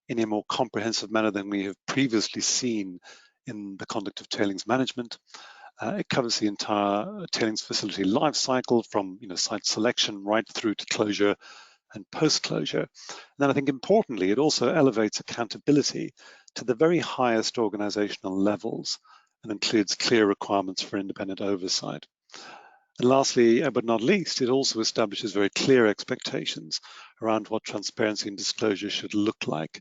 Speaker 7: in a more comprehensive manner than we have previously seen in the conduct of tailings management. It covers the entire tailings facility life cycle from site selection right through to closure and post-closure. And then I think importantly, it also elevates accountability to the very highest organizational levels and includes clear requirements for independent oversight. And lastly, but not least, it also establishes very clear expectations around what transparency and disclosure should look like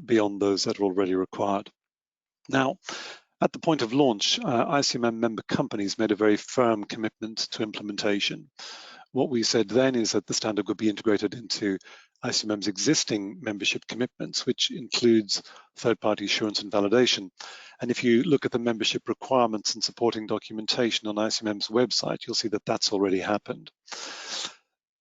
Speaker 7: beyond those that are already required. Now, at the point of launch, ICMM member companies made a very firm commitment to implementation. What we said then is that the standard would be integrated into ICMM's existing membership commitments, which includes third-party assurance and validation. And if you look at the membership requirements and supporting documentation on ICMM's website, you'll see that that's already happened.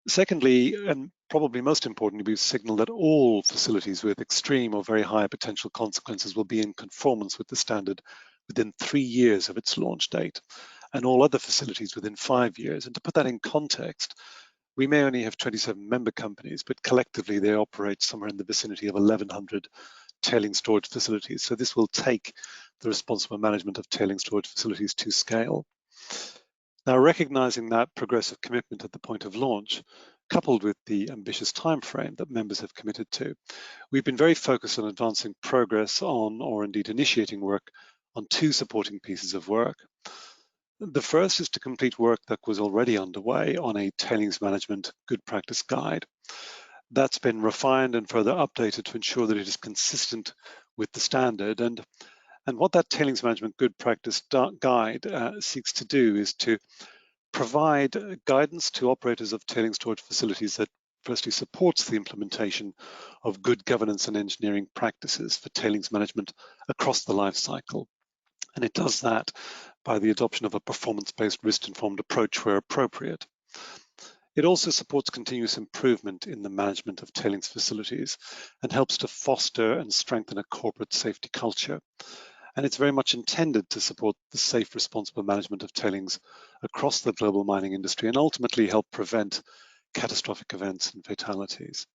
Speaker 7: Secondly, and probably most importantly, we've signaled that all facilities with extreme or very high potential consequences will be in conformance with the standard within 3 years of its launch date, and all other facilities within 5 years. And to put that in context, we may only have 27 member companies, but collectively they operate somewhere in the vicinity of 1,100 tailing storage facilities. So this will take the responsible management of tailing storage facilities to scale. Now, recognizing that progressive commitment at the point of launch, coupled with the ambitious timeframe that members have committed to, we've been very focused on advancing progress on, or indeed initiating work on 2 supporting pieces of work. The first is to complete work that was already underway on a tailings management good practice guide. That's been refined and further updated to ensure that it is consistent with the standard. And what that tailings management good practice guide seeks to do is to provide guidance to operators of tailings storage facilities that firstly supports the implementation of good governance and engineering practices for tailings management across the life cycle. And it does that by the adoption of a performance-based risk-informed approach where appropriate. It also supports continuous improvement in the management of tailings facilities and helps to foster and strengthen a corporate safety culture. And it's very much intended to support the safe, responsible management of tailings across the global mining industry and ultimately help prevent catastrophic events and fatalities.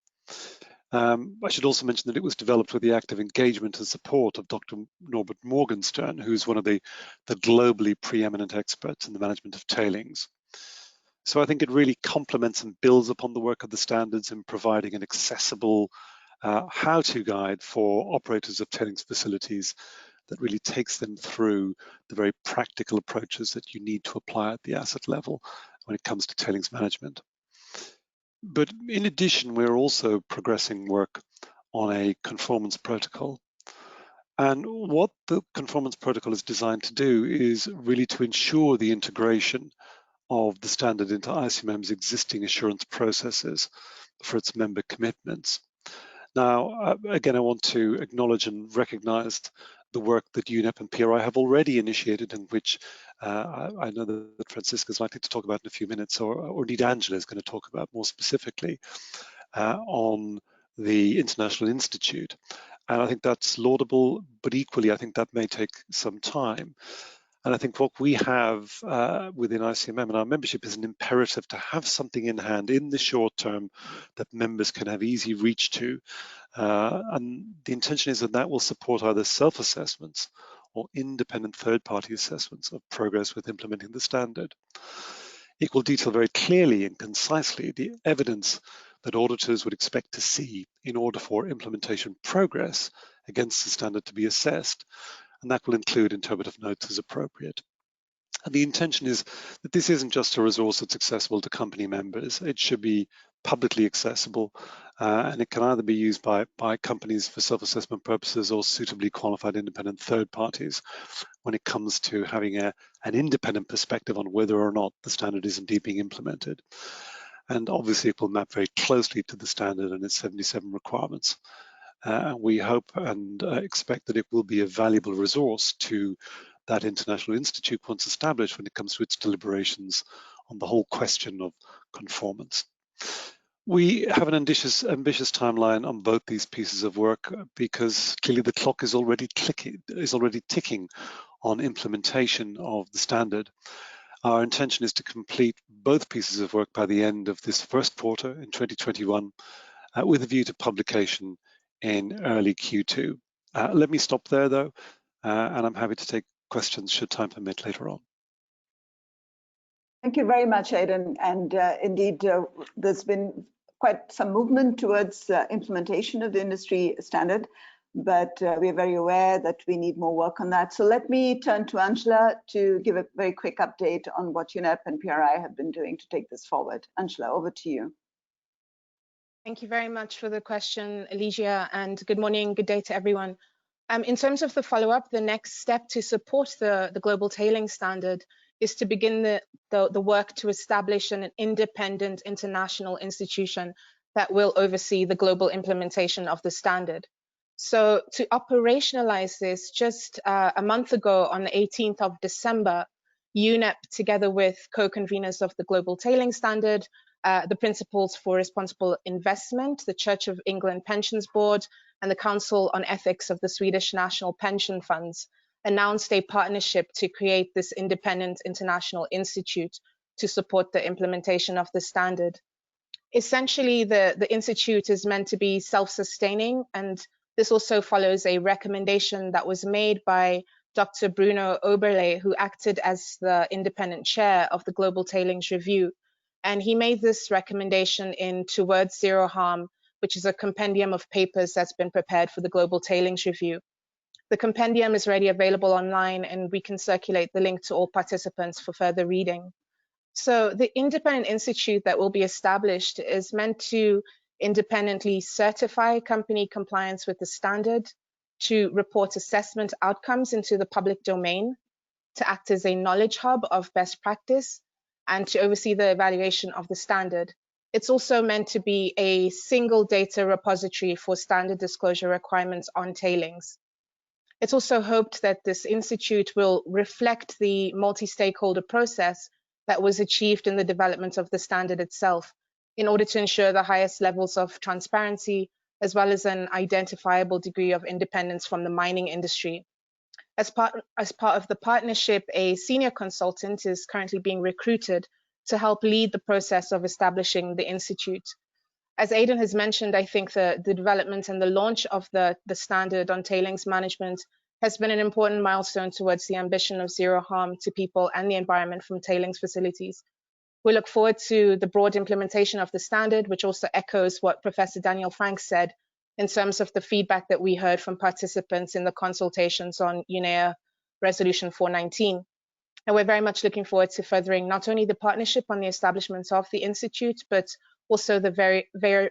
Speaker 7: I should also mention that it was developed with the active engagement and support of Dr. Norbert Morgenstern, who's one of the globally preeminent experts in the management of tailings. So I think it really complements and builds upon the work of the standards in providing an accessible how-to guide for operators of tailings facilities that really takes them through the very practical approaches that you need to apply at the asset level when it comes to tailings management. But in addition, we're also progressing work on a conformance protocol. And what the conformance protocol is designed to do is really to ensure the integration of the standard into ICMM's existing assurance processes for its member commitments. Now, again, I want to acknowledge and recognize the work that UNEP and PRI have already initiated, in which I know that Franziska is likely to talk about in a few minutes, or indeed Angela is going to talk about more specifically on the International Institute. And I think that's laudable, but equally, I think that may take some time. And I think what we have within ICMM and our membership is an imperative to have something in hand in the short term that members can have easy reach to. And the intention is that that will support either self-assessments or independent third-party assessments of progress with implementing the standard. It will detail very clearly and concisely the evidence that auditors would expect to see in order for implementation progress against the standard to be assessed. And that will include interpretive notes as appropriate. And the intention is that this isn't just a resource that's accessible to company members. It should be publicly accessible, and it can either be used by companies for self-assessment purposes or suitably qualified independent third parties when it comes to having an independent perspective on whether or not the standard is indeed being implemented. And obviously it will map very closely to the standard and its 77 requirements. We hope and expect that it will be a valuable resource to that International Institute once established when it comes to its deliberations on the whole question of conformance. We have an ambitious timeline on both these pieces of work because clearly the clock is already ticking on implementation of the standard. Our intention is to complete both pieces of work by the end of this first quarter in 2021 with a view to publication in early Q2. Let me stop there though, and I'm happy to take questions should time permit later on.
Speaker 2: Thank you very much, Aidan. And indeed, there's been quite some movement towards implementation of the industry standard, but we're very aware that we need more work on that. So let me turn to Angela to give a very quick update on what UNEP and PRI have been doing to take this forward. Angela, over to you.
Speaker 8: Thank you very much for the question, Ligia, and good morning, good day to everyone. In terms of the follow-up, the next step to support the global tailings standard is to begin the work to establish an independent international institution that will oversee the global implementation of the standard. So to operationalize this, just a month ago on the 18th of December, UNEP, together with co-conveners of the Global Tailings Standard, the Principles for Responsible Investment, the Church of England Pensions Board, and the Council on Ethics of the Swedish National Pension Funds, announced a partnership to create this independent international institute to support the implementation of the standard. Essentially, the institute is meant to be self-sustaining, and this also follows a recommendation that was made by Dr. Bruno Oberle, who acted as the independent chair of the Global Tailings Review. And he made this recommendation in Towards Zero Harm, which is a compendium of papers that's been prepared for the Global Tailings Review. The compendium is already available online, and we can circulate the link to all participants for further reading. So the independent institute that will be established is meant to independently certify company compliance with the standard, to report assessment outcomes into the public domain, to act as a knowledge hub of best practice, and to oversee the evaluation of the standard. It's also meant to be a single data repository for standard disclosure requirements on tailings. It's also hoped that this institute will reflect the multi-stakeholder process that was achieved in the development of the standard itself, in order to ensure the highest levels of transparency, as well as an identifiable degree of independence from the mining industry. As part of the partnership, a senior consultant is currently being recruited to help lead the process of establishing the institute. As Aidan has mentioned, I think the development and the launch of the standard on tailings management has been an important milestone towards the ambition of zero harm to people and the environment from tailings facilities. We look forward to the broad implementation of the standard, which also echoes what Professor Daniel Franks said in terms of the feedback that we heard from participants in the consultations on UNEA Resolution 419. And we're very much looking forward to furthering not only the partnership on the establishment of the Institute, but also the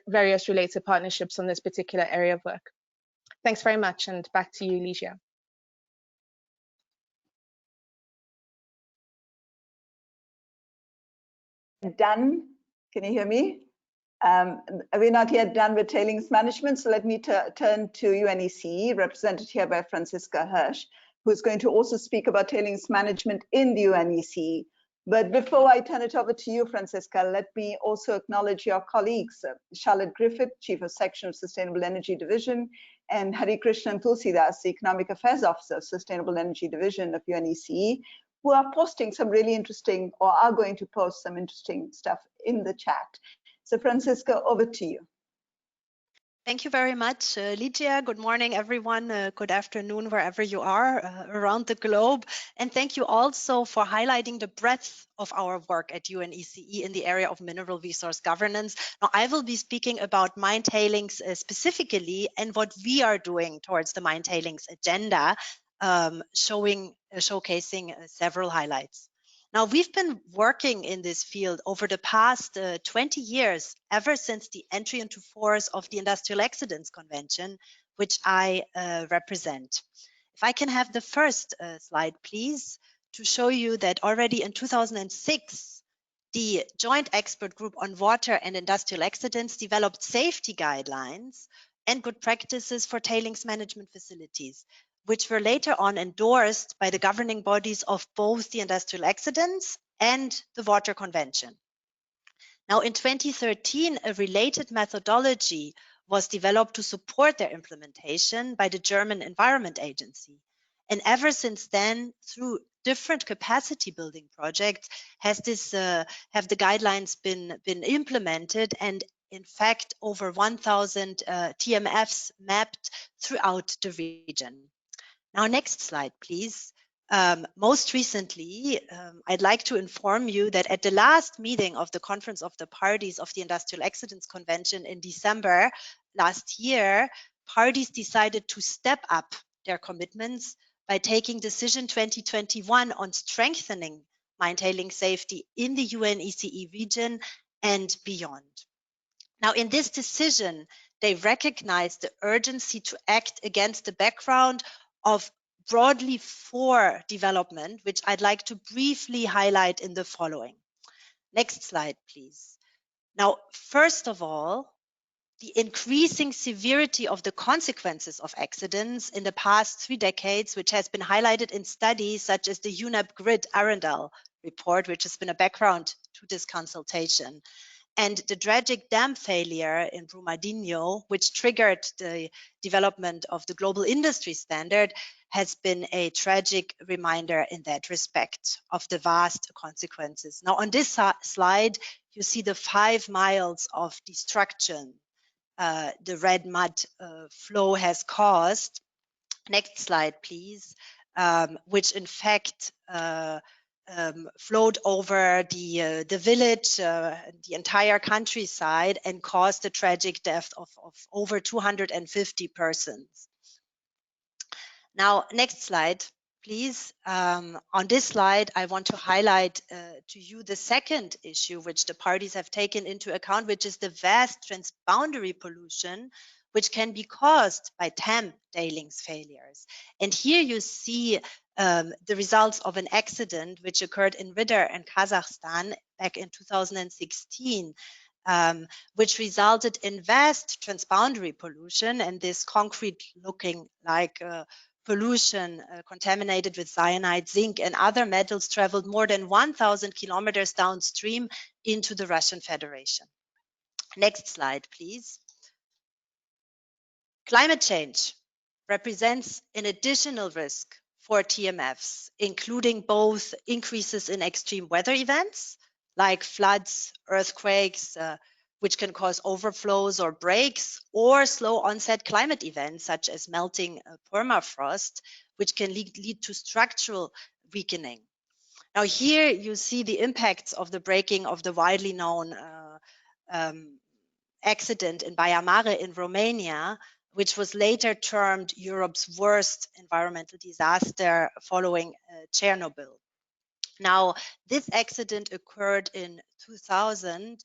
Speaker 8: various related partnerships on this particular area of work. Thanks very much, and back to you, Ligia.
Speaker 2: Done. Can you hear me? We're not yet done with tailings management, so let me turn to UNECE, represented here by Franziska Hirsch, who's going to also speak about tailings management in the UNECE. But before I turn it over to you, Franziska, let me also acknowledge your colleagues, Charlotte Griffith, Chief of Section of Sustainable Energy Division, and Hari Krishnan Tulsidas, the Economic Affairs Officer of Sustainable Energy Division of UNECE, who are posting some really interesting, or are going to post some interesting stuff in the chat. So Franziska, over to you.
Speaker 9: Thank you very much, Ligia. Good morning, everyone. Good afternoon, wherever you are around the globe. And thank you also for highlighting the breadth of our work at UNECE in the area of mineral resource governance. Now, I will be speaking about mine tailings specifically and what we are doing towards the mine tailings agenda, showcasing several highlights. Now, we've been working in this field over the past 20 years, ever since the entry into force of the Industrial Accidents Convention, which I represent. If I can have the first slide, please, to show you that already in 2006, the Joint Expert Group on Water and Industrial Accidents developed safety guidelines and good practices for tailings management facilities, which were later on endorsed by the governing bodies of both the Industrial Accidents and the Water Convention. Now, in 2013, a related methodology was developed to support their implementation by the German Environment Agency. And ever since then, through different capacity building projects, have the guidelines been implemented, and in fact, over 1,000 TMFs mapped throughout the region. Now, next slide, please. Most recently, I'd like to inform you that at the last meeting of the Conference of the Parties of the Industrial Accidents Convention in December last year, parties decided to step up their commitments by taking Decision 2021 on strengthening mine tailing safety in the UNECE region and beyond. Now, in this decision, they recognized the urgency to act against the background of broadly 4 development, which I'd like to briefly highlight in the following. Next slide, please. Now, first of all, the increasing severity of the consequences of accidents in the past 3 decades, which has been highlighted in studies such as the UNEP GRID-Geneva report, which has been a background to this consultation. And the tragic dam failure in Brumadinho, which triggered the development of the global industry standard, has been a tragic reminder in that respect of the vast consequences. Now, on this slide, you see the 5 miles of destruction the red mud flow has caused. Next slide, please, which in fact flowed over the village, the entire countryside, and caused the tragic death of over 250 persons. Now, next slide, please. On this slide, I want to highlight to you the second issue which the parties have taken into account, which is the vast transboundary pollution which can be caused by tailings failures. And here you see the results of an accident which occurred in Ridder in Kazakhstan back in 2016, which resulted in vast transboundary pollution, and this concrete looking like pollution contaminated with cyanide, zinc, and other metals traveled more than 1,000 kilometers downstream into the Russian Federation. Next slide, please. Climate change represents an additional risk for TMFs, including both increases in extreme weather events like floods, earthquakes, which can cause overflows or breaks, or slow onset climate events such as melting permafrost, which can lead to structural weakening. Now here you see the impacts of the breaking of the widely known accident in Baia Mare in Romania, which was later termed Europe's worst environmental disaster following Chernobyl. Now, this accident occurred in 2000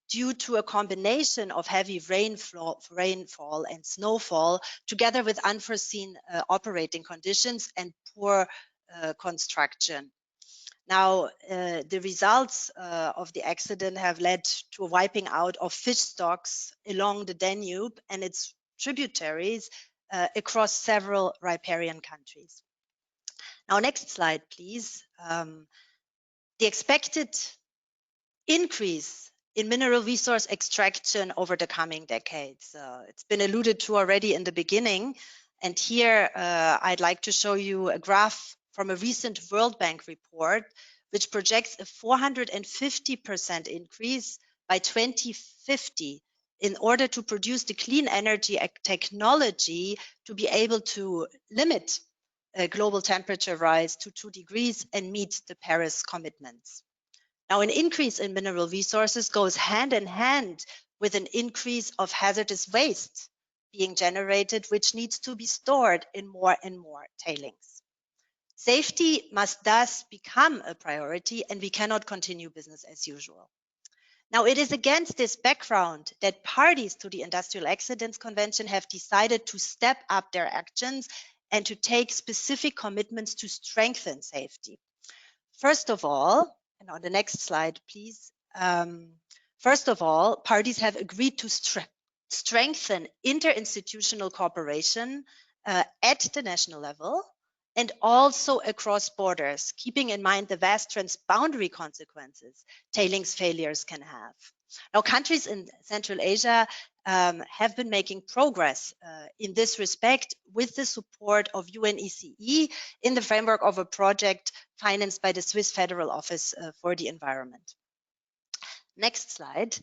Speaker 9: due to a combination of heavy rainfall and snowfall, together with unforeseen operating conditions and poor construction. Now, the results of the accident have led to a wiping out of fish stocks along the Danube and its tributaries across several riparian countries. Now, next slide, please. The expected increase in mineral resource extraction over the coming decades. It's been alluded to already in the beginning. And here I'd like to show you a graph from a recent World Bank report, which projects a 450% increase by 2050 in order to produce the clean energy technology to be able to limit global temperature rise to 2 degrees and meet the Paris commitments. Now, an increase in mineral resources goes hand in hand with an increase of hazardous waste being generated, which needs to be stored in more and more tailings. Safety must thus become a priority, and we cannot continue business as usual. Now, it is against this background that parties to the Industrial Accidents Convention have decided to step up their actions and to take specific commitments to strengthen safety. First of all, and on the next slide, please. First of all, parties have agreed to strengthen interinstitutional cooperation at the national level and also across borders, keeping in mind the vast transboundary consequences tailings failures can have. Now, countries in Central Asia have been making progress in this respect with the support of UNECE in the framework of a project financed by the Swiss Federal Office for the Environment. Next slide.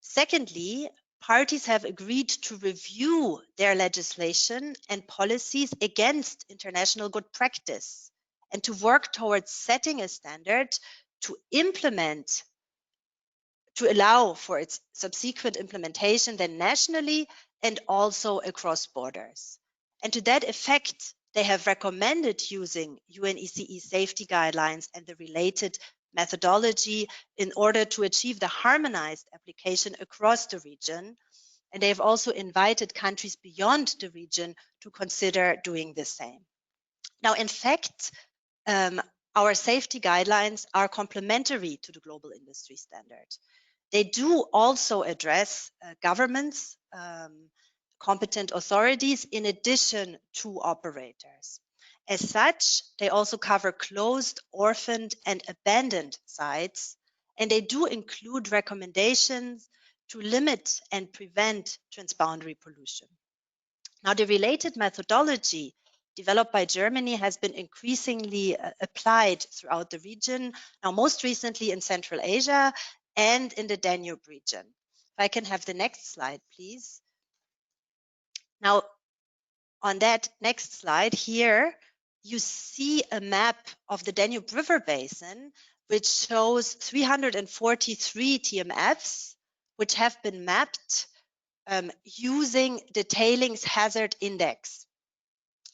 Speaker 9: Secondly, parties have agreed to review their legislation and policies against international good practice and to work towards setting a standard to implement, to allow for its subsequent implementation then nationally and also across borders. And to that effect, they have recommended using UNECE safety guidelines and the related methodology in order to achieve the harmonized application across the region. And they have also invited countries beyond the region to consider doing the same. Now, in fact, our safety guidelines are complementary to the global industry standard. They do also address governments, competent authorities, in addition to operators. As such, they also cover closed, orphaned, and abandoned sites, and they do include recommendations to limit and prevent transboundary pollution. Now, the related methodology developed by Germany has been increasingly applied throughout the region, now most recently in Central Asia and in the Danube region. If I can have the next slide, please. Now, on that next slide here, you see a map of the Danube River Basin, which shows 343 TMFs, which have been mapped using the Tailings Hazard Index.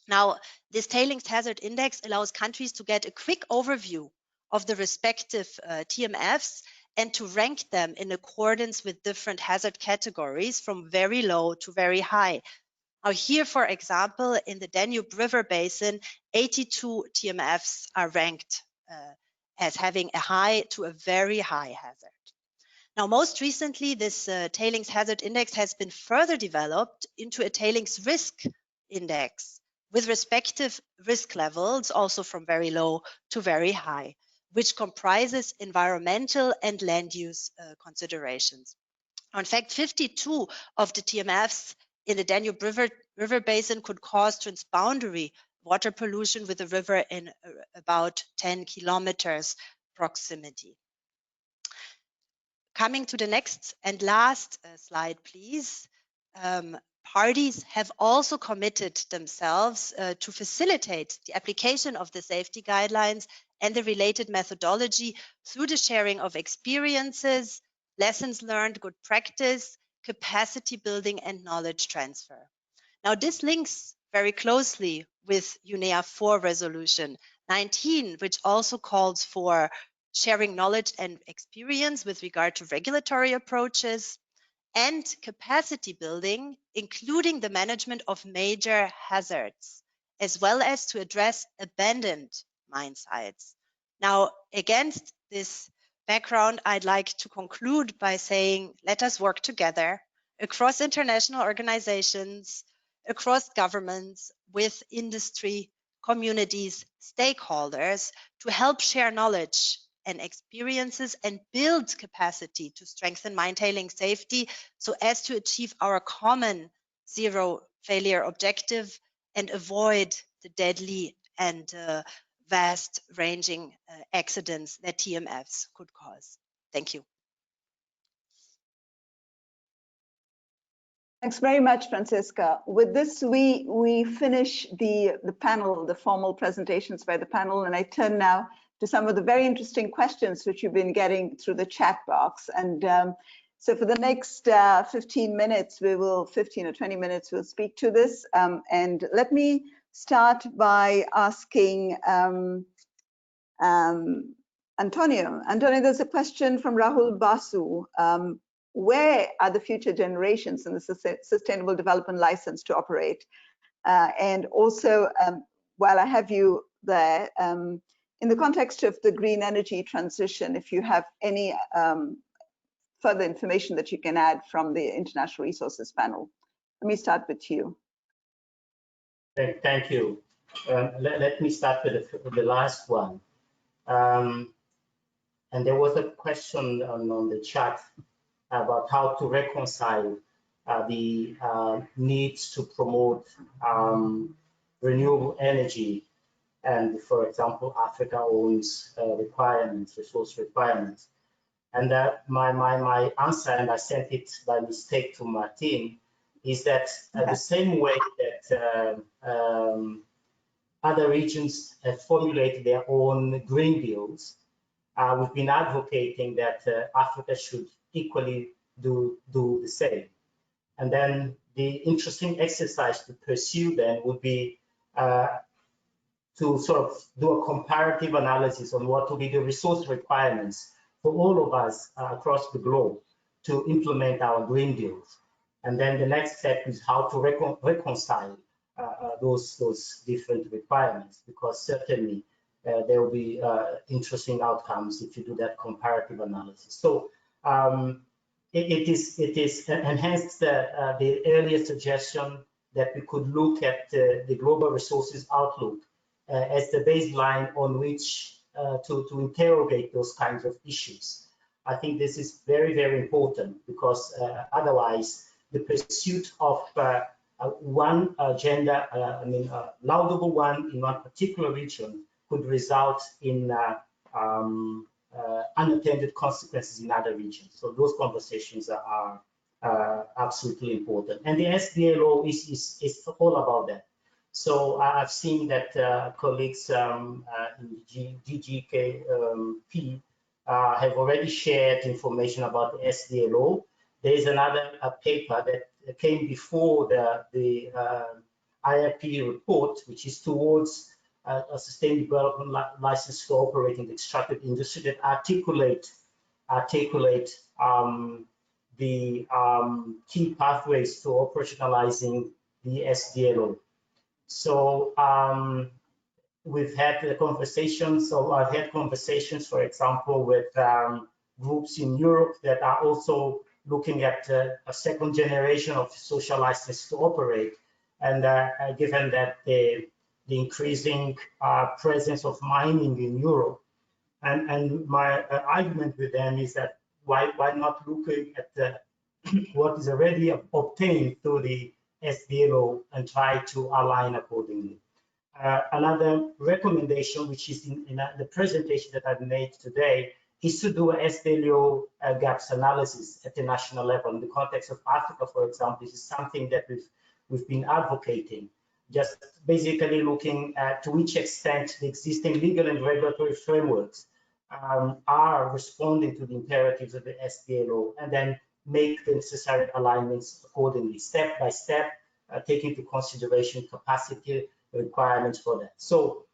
Speaker 9: Now, this Tailings Hazard Index allows countries to get a quick overview of the respective TMFs and to rank them in accordance with different hazard categories from very low to very high. Now here, for example, in the Danube River Basin, 82 TMFs are ranked as having a high to a very high hazard. Now, most recently, this tailings hazard index has been further developed into a tailings risk index with respective risk levels, also from very low to very high, which comprises environmental and land use considerations. In fact, 52 of the TMFs in the Danube River Basin could cause transboundary water pollution with the river in about 10 kilometers proximity. Coming to the next and last slide, please. Parties have also committed themselves to facilitate the application of the safety guidelines and the related methodology through the sharing of experiences, lessons learned, good practice, capacity building, and knowledge transfer. Now, this links very closely with UNEA 4 Resolution 19, which also calls for sharing knowledge and experience with regard to regulatory approaches and capacity building, including the management of major hazards, as well as to address abandoned mine sites. Now, against this background, I'd like to conclude by saying, let us work together across international organizations, across governments, with industry, communities, stakeholders, to help share knowledge and experiences and build capacity to strengthen mine tailing safety so as to achieve our common zero failure objective and avoid the deadly and vast ranging accidents that TMFs could cause. Thank you.
Speaker 2: Thanks very much, Franziska. With this, we finish the panel, the formal presentations by the panel, and I turn now to some of the very interesting questions which you've been getting through the chat box. And so for the next 15 minutes, 15 or 20 minutes, we'll speak to this. And let me start by asking Antonio. Antonio, there's a question from Rahul Basu. Where are the future generations in the Sustainable Development License to operate? And also, while I have you there, in the context of the green energy transition, if you have any further information that you can add from the International Resources Panel. Let me start with you.
Speaker 6: Thank you. Let me start with the last one. And there was a question on the chat about how to reconcile the needs to promote renewable energy and, for example, Africa owns requirements, resource requirements. And my answer, and I sent it by mistake to Martin, is that the same way that other regions have formulated their own green deals, we've been advocating that Africa should equally do the same. And then the interesting exercise to pursue then would be to sort of do a comparative analysis on what will be the resource requirements for all of us across the globe to implement our green deals. And then the next step is how to reconcile those different requirements, because certainly there will be interesting outcomes if you do that comparative analysis. So it is enhanced the earlier suggestion that we could look at the global resources outlook as the baseline on which to interrogate those kinds of issues. I think this is very, very important, because otherwise the pursuit of one agenda, laudable one in one particular region, could result in unintended consequences in other regions. So those conversations are absolutely important. And the SDLO is all about that. So I've seen that colleagues in GGKP have already shared information about the SDLO. There is another paper that came before the IRP report, which is towards a sustainable development license to operate in the extractive industry, that articulate the key pathways to operationalizing the SDLO. So we've had conversations, so I've had conversations, for example, with groups in Europe that are also looking at a second generation of social license to operate. And given that the increasing presence of mining in Europe, and my argument with them is that why not looking at what is already obtained through the SDLO and try to align accordingly. Another recommendation, which is in the presentation that I've made today, is to do a SDLO gaps analysis at the national level. In the context of Africa, for example, this is something that we've been advocating. Just basically looking at to which extent the existing legal and regulatory frameworks are responding to the imperatives of the SDLO, and then make the necessary alignments accordingly, step by step, take into consideration capacity requirements for that. So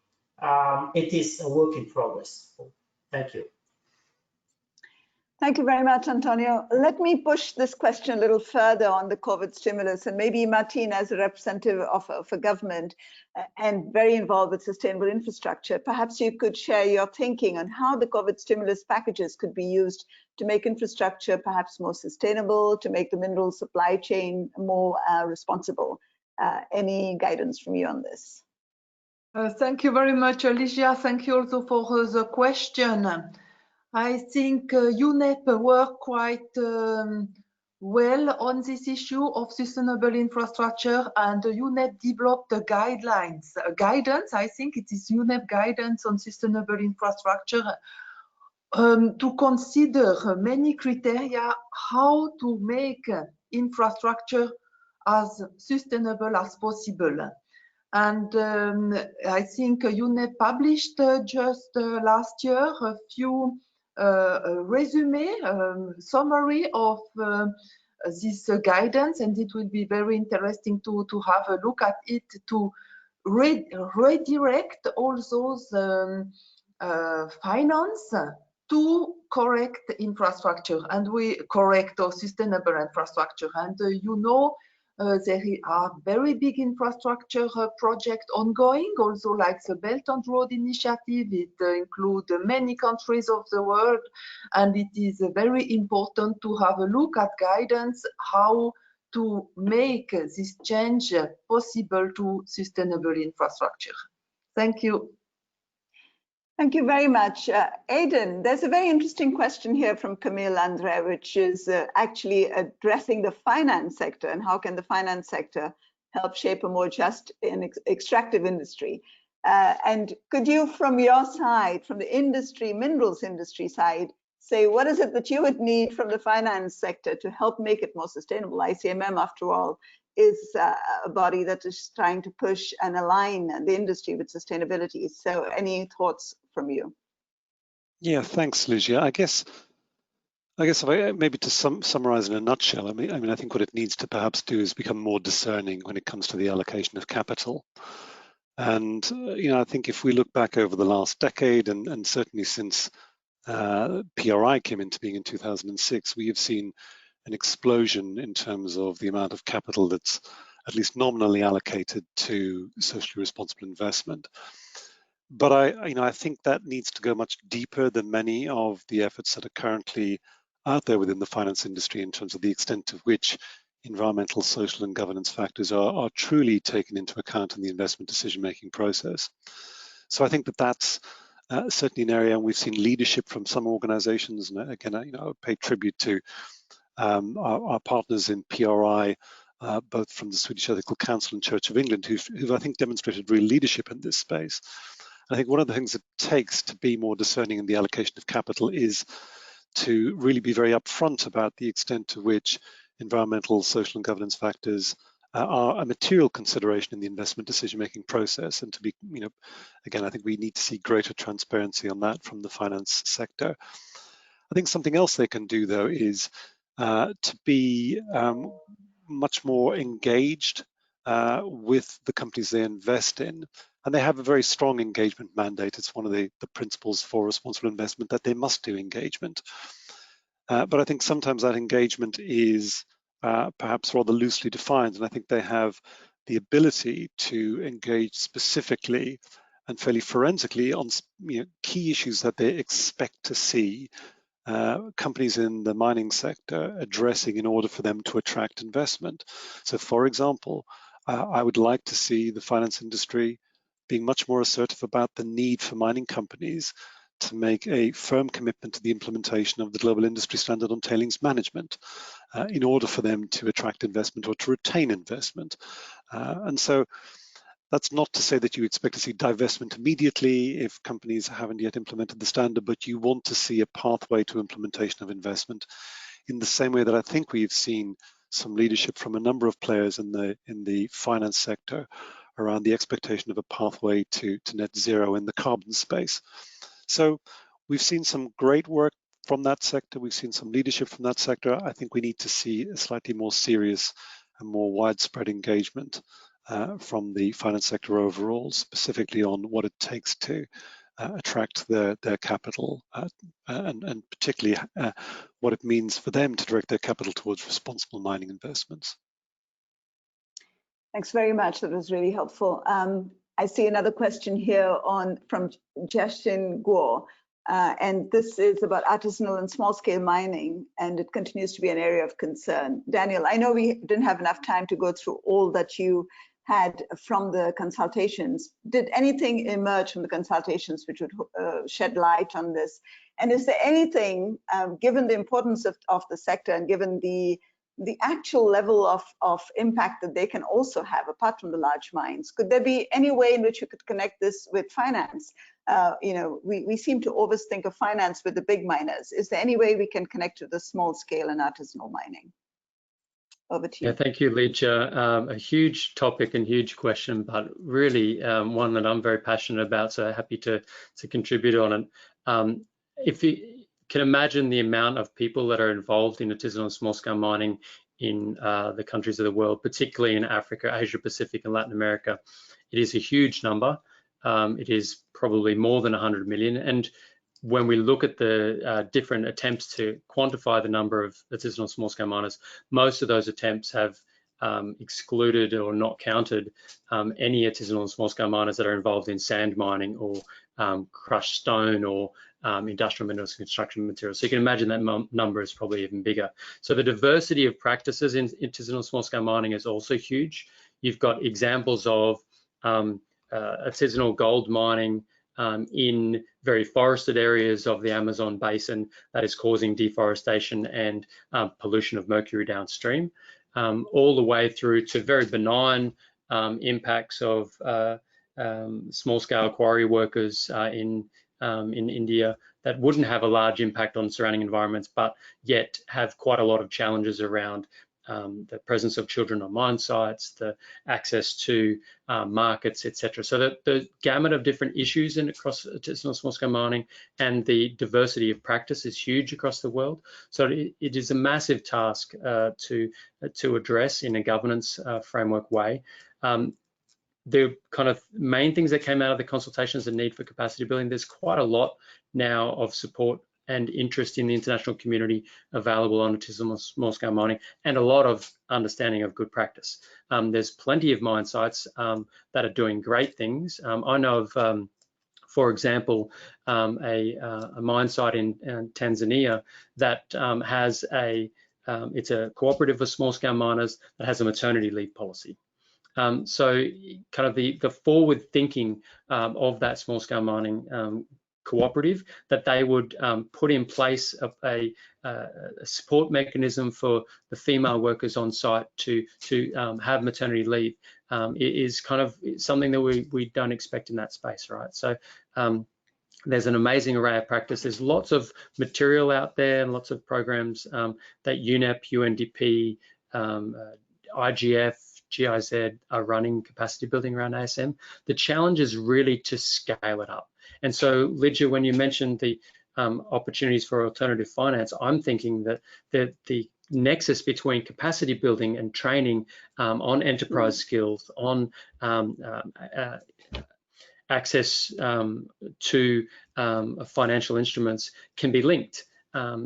Speaker 6: it is a work in progress. Thank you.
Speaker 2: Thank you very much, Antonio. Let me push this question a little further on the COVID stimulus, and maybe Martin, as a representative of a government and very involved with sustainable infrastructure, perhaps you could share your thinking on how the COVID stimulus packages could be used to make infrastructure perhaps more sustainable, to make the mineral supply chain more responsible. Any guidance from you on this?
Speaker 3: Thank you very much, Alicia. Thank you also for the question. I think UNEP worked quite well on this issue of sustainable infrastructure, and UNEP developed the guidelines, guidance, I think it is UNEP guidance on sustainable infrastructure, to consider many criteria how to make infrastructure as sustainable as possible. And I think UNEP published just last year a few summary of this guidance, and it will be very interesting to have a look at it, to redirect all those finance to correct infrastructure, and we correct our sustainable infrastructure. And you know, there are very big infrastructure projects ongoing, also like the Belt and Road Initiative. It includes many countries of the world, and it is very important to have a look at guidance, how to make this change possible to sustainable infrastructure. Thank you.
Speaker 2: Thank you very much. Aidan, there's a very interesting question here from Camille Andre, which is actually addressing the finance sector and how can the finance sector help shape a more just and extractive industry. And could you, from your side, from the industry, minerals industry side, say what is it that you would need from the finance sector to help make it more sustainable? ICMM, after all, is a body that is trying to push and align the industry with sustainability. So any thoughts from you?
Speaker 7: Yeah, thanks, Ligia. I guess if I, maybe to summarize in a nutshell, I mean, I think what it needs to perhaps do is become more discerning when it comes to the allocation of capital. And, you know, I think if we look back over the last decade, and certainly since PRI came into being in 2006, we have seen an explosion in terms of the amount of capital that's at least nominally allocated to socially responsible investment. But I think that needs to go much deeper than many of the efforts that are currently out there within the finance industry in terms of the extent to which environmental, social, and governance factors are truly taken into account in the investment decision-making process. So I think that that's certainly an area, and we've seen leadership from some organizations, and again, I pay tribute to our partners in PRI, both from the Swedish Ethical Council and Church of England, who've I think demonstrated real leadership in this space. I think one of the things it takes to be more discerning in the allocation of capital is to really be very upfront about the extent to which environmental, social, and governance factors are a material consideration in the investment decision-making process. And to be, again, I think we need to see greater transparency on that from the finance sector. I think something else they can do, though, is to be much more engaged with the companies they invest in. And they have a very strong engagement mandate. It's one of the principles for responsible investment that they must do engagement. But I think sometimes that engagement is perhaps rather loosely defined. And I think they have the ability to engage specifically and fairly forensically on key issues that they expect to see companies in the mining sector addressing in order for them to attract investment. So for example, I would like to see the finance industry being much more assertive about the need for mining companies to make a firm commitment to the implementation of the global industry standard on tailings management in order for them to attract investment or to retain investment. And so that's not to say that you expect to see divestment immediately if companies haven't yet implemented the standard, but you want to see a pathway to implementation of investment in the same way that I think we've seen some leadership from a number of players in the finance sector around the expectation of a pathway to net zero in the carbon space. So we've seen some great work from that sector. We've seen some leadership from that sector. I think we need to see a slightly more serious and more widespread engagement from the finance sector overall, specifically on what it takes to attract their capital and particularly what it means for them to direct their capital towards responsible mining investments.
Speaker 2: Thanks very much. That was really helpful. I see another question here from Justin Guo, and this is about artisanal and small-scale mining, and it continues to be an area of concern. Daniel, I know we didn't have enough time to go through all that you had from the consultations. Did anything emerge from the consultations which would shed light on this? And is there anything, given the importance of the sector and given the actual level of impact that they can also have apart from the large mines, could there be any way in which you could connect this with finance? We seem to always think of finance with the big miners. Is there any way we can connect to the small scale and artisanal mining? Over to you.
Speaker 4: Yeah, thank you, Ligia. A huge topic and huge question, but really one that I'm very passionate about, so happy to contribute on it. If you can imagine the amount of people that are involved in artisanal and small-scale mining in the countries of the world, particularly in Africa, Asia Pacific, and Latin America, it is a huge number. It is probably more than 100 million. And when we look at the different attempts to quantify the number of artisanal small-scale miners, most of those attempts have excluded or not counted any artisanal and small-scale miners that are involved in sand mining or crushed stone or industrial minerals and construction materials. So you can imagine that number is probably even bigger. So the diversity of practices in artisanal small-scale mining is also huge. You've got examples of artisanal gold mining in very forested areas of the Amazon basin that is causing deforestation and pollution of mercury downstream, all the way through to very benign impacts of small-scale quarry workers in India that wouldn't have a large impact on surrounding environments, but yet have quite a lot of challenges around the presence of children on mine sites, the access to markets, etc. So the gamut of different issues across artisanal small-scale mining and the diversity of practice is huge across the world. So it is a massive task to address in a governance framework way. The kind of main things that came out of the consultations, the need for capacity building, there's quite a lot now of support and interest in the international community available on artisanal small-scale mining, and a lot of understanding of good practice. There's plenty of mine sites that are doing great things. I know of, for example, a mine site in Tanzania that has it's a cooperative of small-scale miners that has a maternity leave policy. So kind of the forward thinking of that small-scale mining cooperative, that they would put in place a support mechanism for the female workers on site to have maternity leave is kind of something that we don't expect in that space, right? So there's an amazing array of practice. There's lots of material out there and lots of programs that UNEP, UNDP, IGF, GIZ are running capacity building around ASM. The challenge is really to scale it up. And so, Ligia, when you mentioned the opportunities for alternative finance, I'm thinking that the nexus between capacity building and training on enterprise skills, on access to financial instruments can be linked.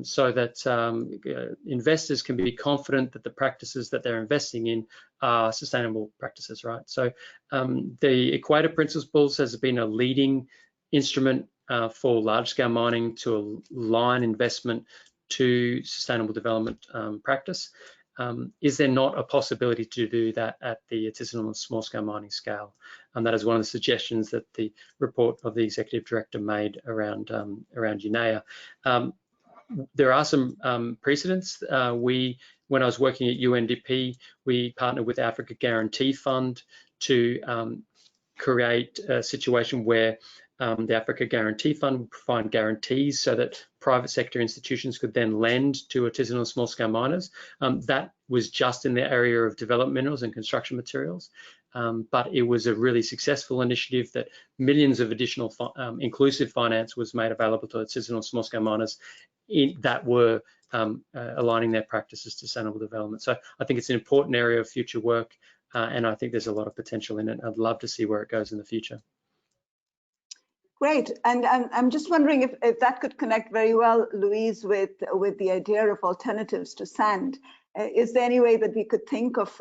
Speaker 4: so that investors can be confident that the practices that they're investing in are sustainable practices, right? So the Equator Principles has been a leading instrument for large-scale mining to align investment to sustainable development practice. Is there not a possibility to do that at the artisanal and small-scale mining scale? And that is one of the suggestions that the report of the executive director made around UNEA. There are some precedents. When I was working at UNDP, we partnered with Africa Guarantee Fund to create a situation where the Africa Guarantee Fund would provide guarantees so that private sector institutions could then lend to artisanal and small-scale miners. That was just in the area of developed minerals and construction materials, but it was a really successful initiative that millions of additional inclusive finance was made available to artisanal and small-scale miners that were aligning their practices to sustainable development. So I think it's an important area of future work, and I think there's a lot of potential in it. I'd love to see where it goes in the future.
Speaker 2: Great, and I'm just wondering if that could connect very well, Louise, with the idea of alternatives to sand. Is there any way that we could think of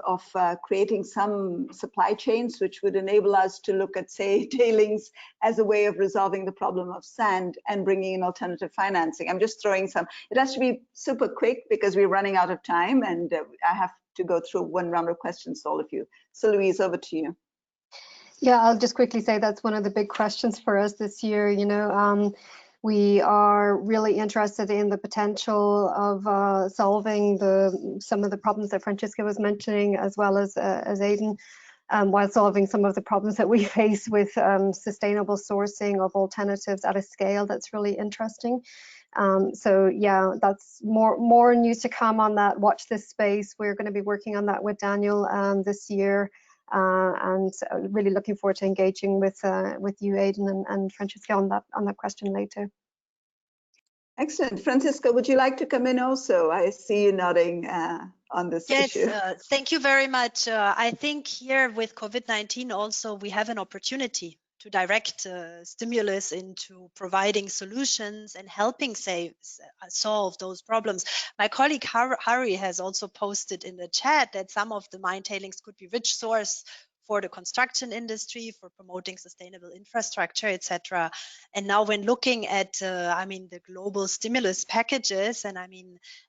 Speaker 2: creating some supply chains which would enable us to look at, say, tailings as a way of resolving the problem of sand and bringing in alternative financing? I'm just throwing some. It has to be super quick because we're running out of time, and I have to go through one round of questions to all of you. So, Louise, over to you.
Speaker 5: Yeah, I'll just quickly say that's one of the big questions for us this year. You know, we are really interested in the potential of solving some of the problems that Franziska was mentioning, as well as Aidan, while solving some of the problems that we face with sustainable sourcing of alternatives at a scale that's really interesting. So yeah, that's more news to come on that. Watch this space. We're going to be working on that with Daniel this year. And really looking forward to engaging with you, Aidan, and Franziska on that question later.
Speaker 2: Excellent. Franziska, would you like to come in also? I see you nodding on this issue.
Speaker 9: Yes, thank you very much. I think here with COVID-19 also we have an opportunity to direct stimulus into providing solutions and helping solve those problems. My colleague Harry has also posted in the chat that some of the mine tailings could be rich source for the construction industry, for promoting sustainable infrastructure, etc. And now when looking at, the global stimulus packages, and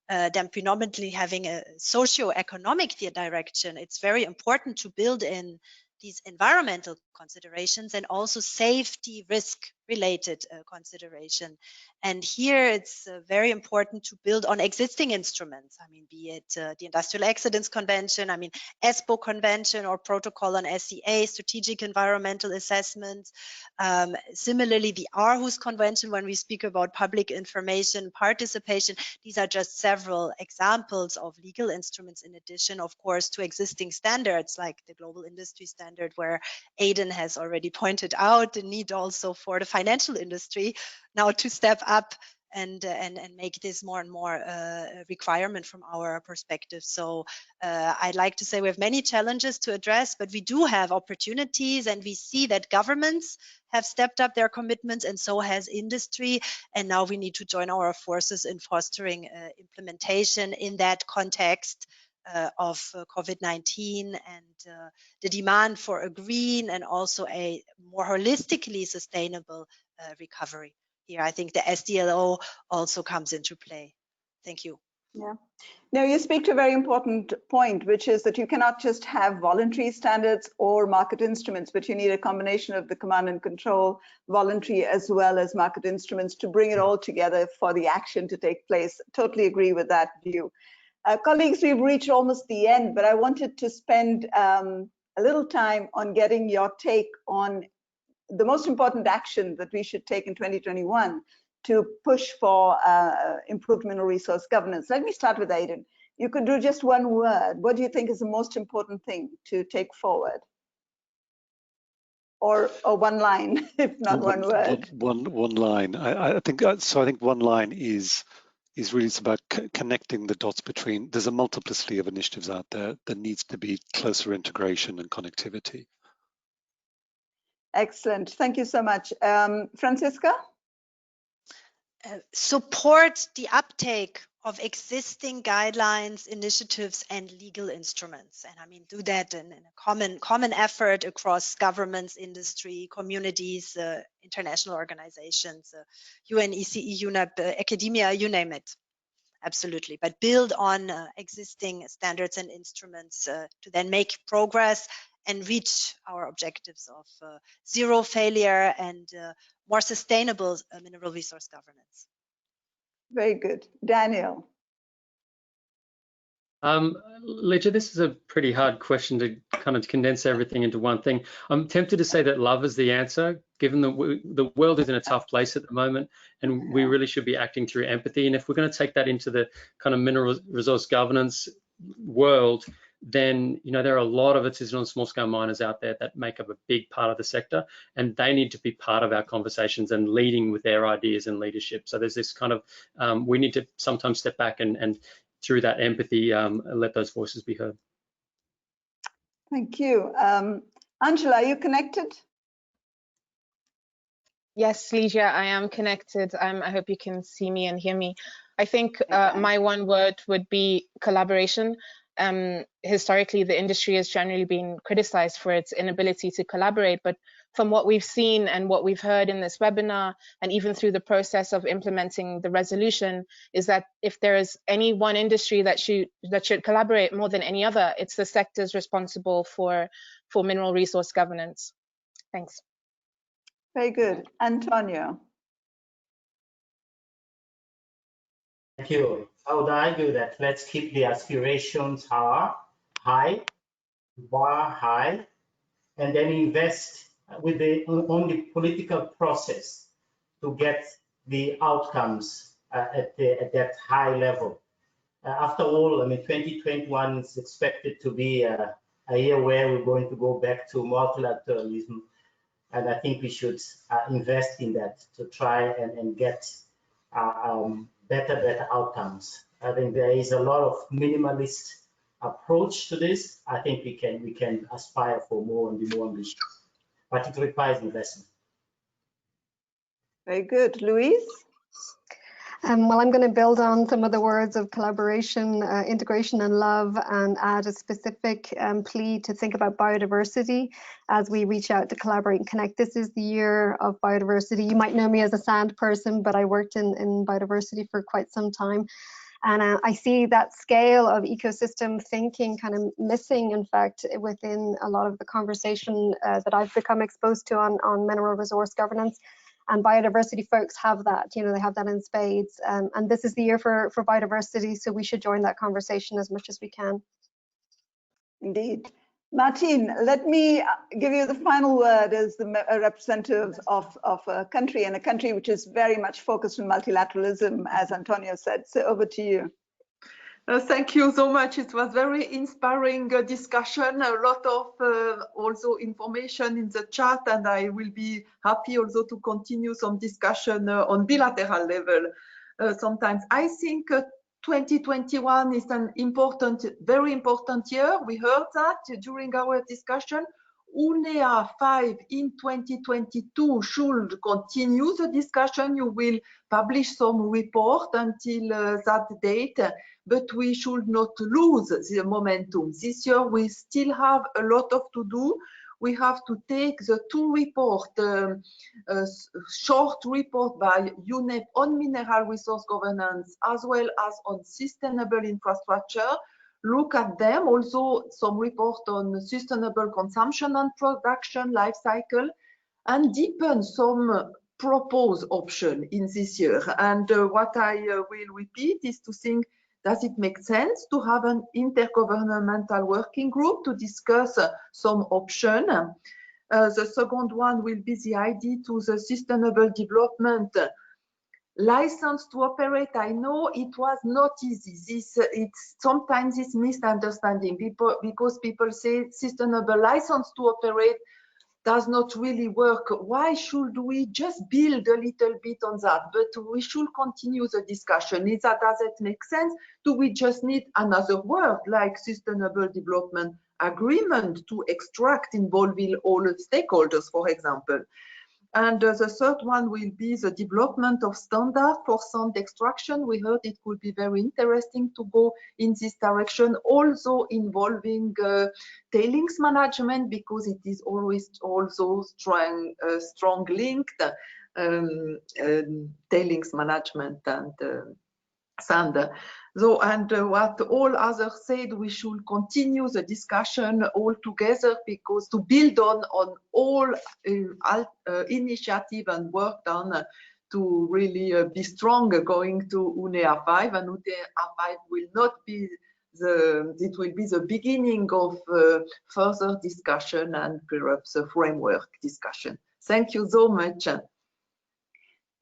Speaker 9: them predominantly having a socio-economic direction, it's very important to build in these environmental considerations and also safety risk related consideration. And here it's very important to build on existing instruments. Be it the Industrial Accidents Convention, ESPO Convention or Protocol on SEA, Strategic Environmental Assessment. Similarly, the Aarhus Convention, when we speak about public information participation, these are just several examples of legal instruments in addition, of course, to existing standards like the Global Industry Standard, where Aidan has already pointed out the need also for the financial industry now to step up and make this more and more a requirement from our perspective. So I'd like to say we have many challenges to address, but we do have opportunities, and we see that governments have stepped up their commitments, and so has industry. And now we need to join our forces in fostering implementation in that context of COVID-19 and the demand for a green and also a more holistically sustainable recovery. Here, I think the SDLO also comes into play. Thank you.
Speaker 2: Yeah. Now you speak to a very important point, which is that you cannot just have voluntary standards or market instruments, but you need a combination of the command and control, voluntary as well as market instruments to bring it all together for the action to take place. Totally agree with that view. Colleagues, we've reached almost the end, but I wanted to spend a little time on getting your take on the most important action that we should take in 2021 to push for improved mineral resource governance. Let me start with Aidan. You could do just one word. What do you think is the most important thing to take forward? Or one line, if not one word.
Speaker 7: One line. I think so. I think one line is really it's about connecting the dots between. There's a multiplicity of initiatives out there. There needs to be closer integration and connectivity.
Speaker 2: Excellent. Thank you so much. Franziska?
Speaker 9: support the uptake of existing guidelines, initiatives, and legal instruments. And I mean, do that in a common effort across governments, industry, communities, international organizations, UNECE, UNEP, academia, you name it. Absolutely, but build on existing standards and instruments to then make progress and reach our objectives of zero failure and more sustainable mineral resource governance.
Speaker 2: Very good. Daniel.
Speaker 4: Ligia, this is a pretty hard question to kind of condense everything into one thing. I'm tempted to say that love is the answer, given that the world is in a tough place at the moment, and we really should be acting through empathy. And if we're going to take that into the kind of mineral resource governance world, then there are a lot of artisanal and small-scale miners out there that make up a big part of the sector, and they need to be part of our conversations and leading with their ideas and leadership. So there's this kind of we need to sometimes step back and through that empathy, let those voices be heard.
Speaker 2: Thank you. Angela, are you connected?
Speaker 8: Yes, Ligia, I am connected. I hope you can see me and hear me. I think my one word would be collaboration. Historically, the industry has generally been criticized for its inability to collaborate, but from what we've seen and what we've heard in this webinar, and even through the process of implementing the resolution, is that if there is any one industry that should collaborate more than any other, it's the sectors responsible for mineral resource governance. Thanks.
Speaker 2: Very good. Antonio.
Speaker 6: Thank you. I would argue that let's keep the aspirations high, bar high, and then invest with on the political process to get the outcomes at that high level. After all, I mean, 2021 is expected to be a year where we're going to go back to multilateralism, and I think we should invest in that to try and get better outcomes. I think there is a lot of minimalist approach to this. I think we can aspire for more and be more ambitious, but it requires investment.
Speaker 2: Very good. Louise?
Speaker 5: Well, I'm going to build on some of the words of collaboration, integration and love, and add a specific plea to think about biodiversity as we reach out to collaborate and connect. This is the year of biodiversity. You might know me as a sand person, but I worked in biodiversity for quite some time. And I see that scale of ecosystem thinking kind of missing, in fact, within a lot of the conversation that I've become exposed to on mineral resource governance. And biodiversity folks have that, they have that in spades. And this is the year for biodiversity, so we should join that conversation as much as we can.
Speaker 2: Indeed. Martin, let me give you the final word as the representative of a country, and a country which is very much focused on multilateralism, as Antonio said. So over to you.
Speaker 3: Thank you so much. It was very inspiring discussion, a lot of also information in the chat, and I will be happy also to continue some discussion on bilateral level. Sometimes I think 2021 is an very important year. We heard that during our discussion. UNEA 5 in 2022 should continue the discussion. You will publish some report until that date, but we should not lose the momentum. This year we still have a lot of to do. We have to take the two reports, short report by UNEP on mineral resource governance as well as on sustainable infrastructure. Look at them, also some report on sustainable consumption and production life cycle, and deepen some proposed option in this year. And what I will repeat is to think, does it make sense to have an intergovernmental working group to discuss some option? The second one will be the idea to the sustainable development license to operate. I know it was not easy. It's sometimes it's misunderstanding because people say sustainable license to operate does not really work. Why should we just build a little bit on that? But we should continue the discussion. Does it make sense? Do we just need another word like sustainable development agreement to extract involving all stakeholders, for example? And the third one will be the development of standard for sand extraction. We heard it could be very interesting to go in this direction, also involving tailings management, because it is always also strong linked, tailings management and sand. So, and what all others said, we should continue the discussion all together, because to build on all initiative and work done to really be stronger going to UNEA 5, and UNEA 5 will not be it will be the beginning of further discussion and perhaps a framework discussion. Thank you so much.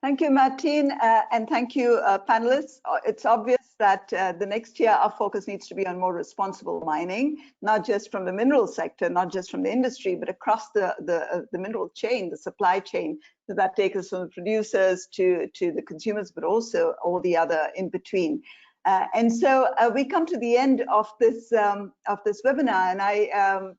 Speaker 2: Thank you, Martine, and thank you, panelists. It's obvious that the next year our focus needs to be on more responsible mining, not just from the mineral sector, not just from the industry, but across the mineral chain, the supply chain. So that takes us from the producers to the consumers, but also all the other in between. And so we come to the end of this webinar, and I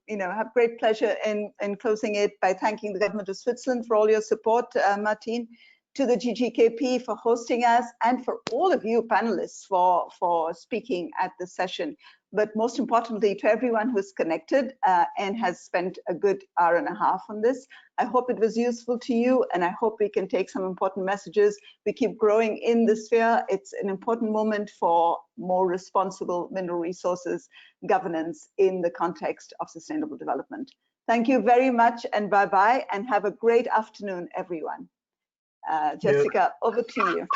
Speaker 2: have great pleasure in closing it by thanking the Government of Switzerland for all your support, Martine, to the GGKP for hosting us, and for all of you panelists for speaking at this session. But most importantly, to everyone who's connected and has spent a good hour and a half on this. I hope it was useful to you, and I hope we can take some important messages. We keep growing in this sphere. It's an important moment for more responsible mineral resources governance in the context of sustainable development. Thank you very much, and bye-bye, and have a great afternoon, everyone. Jessica, over to you.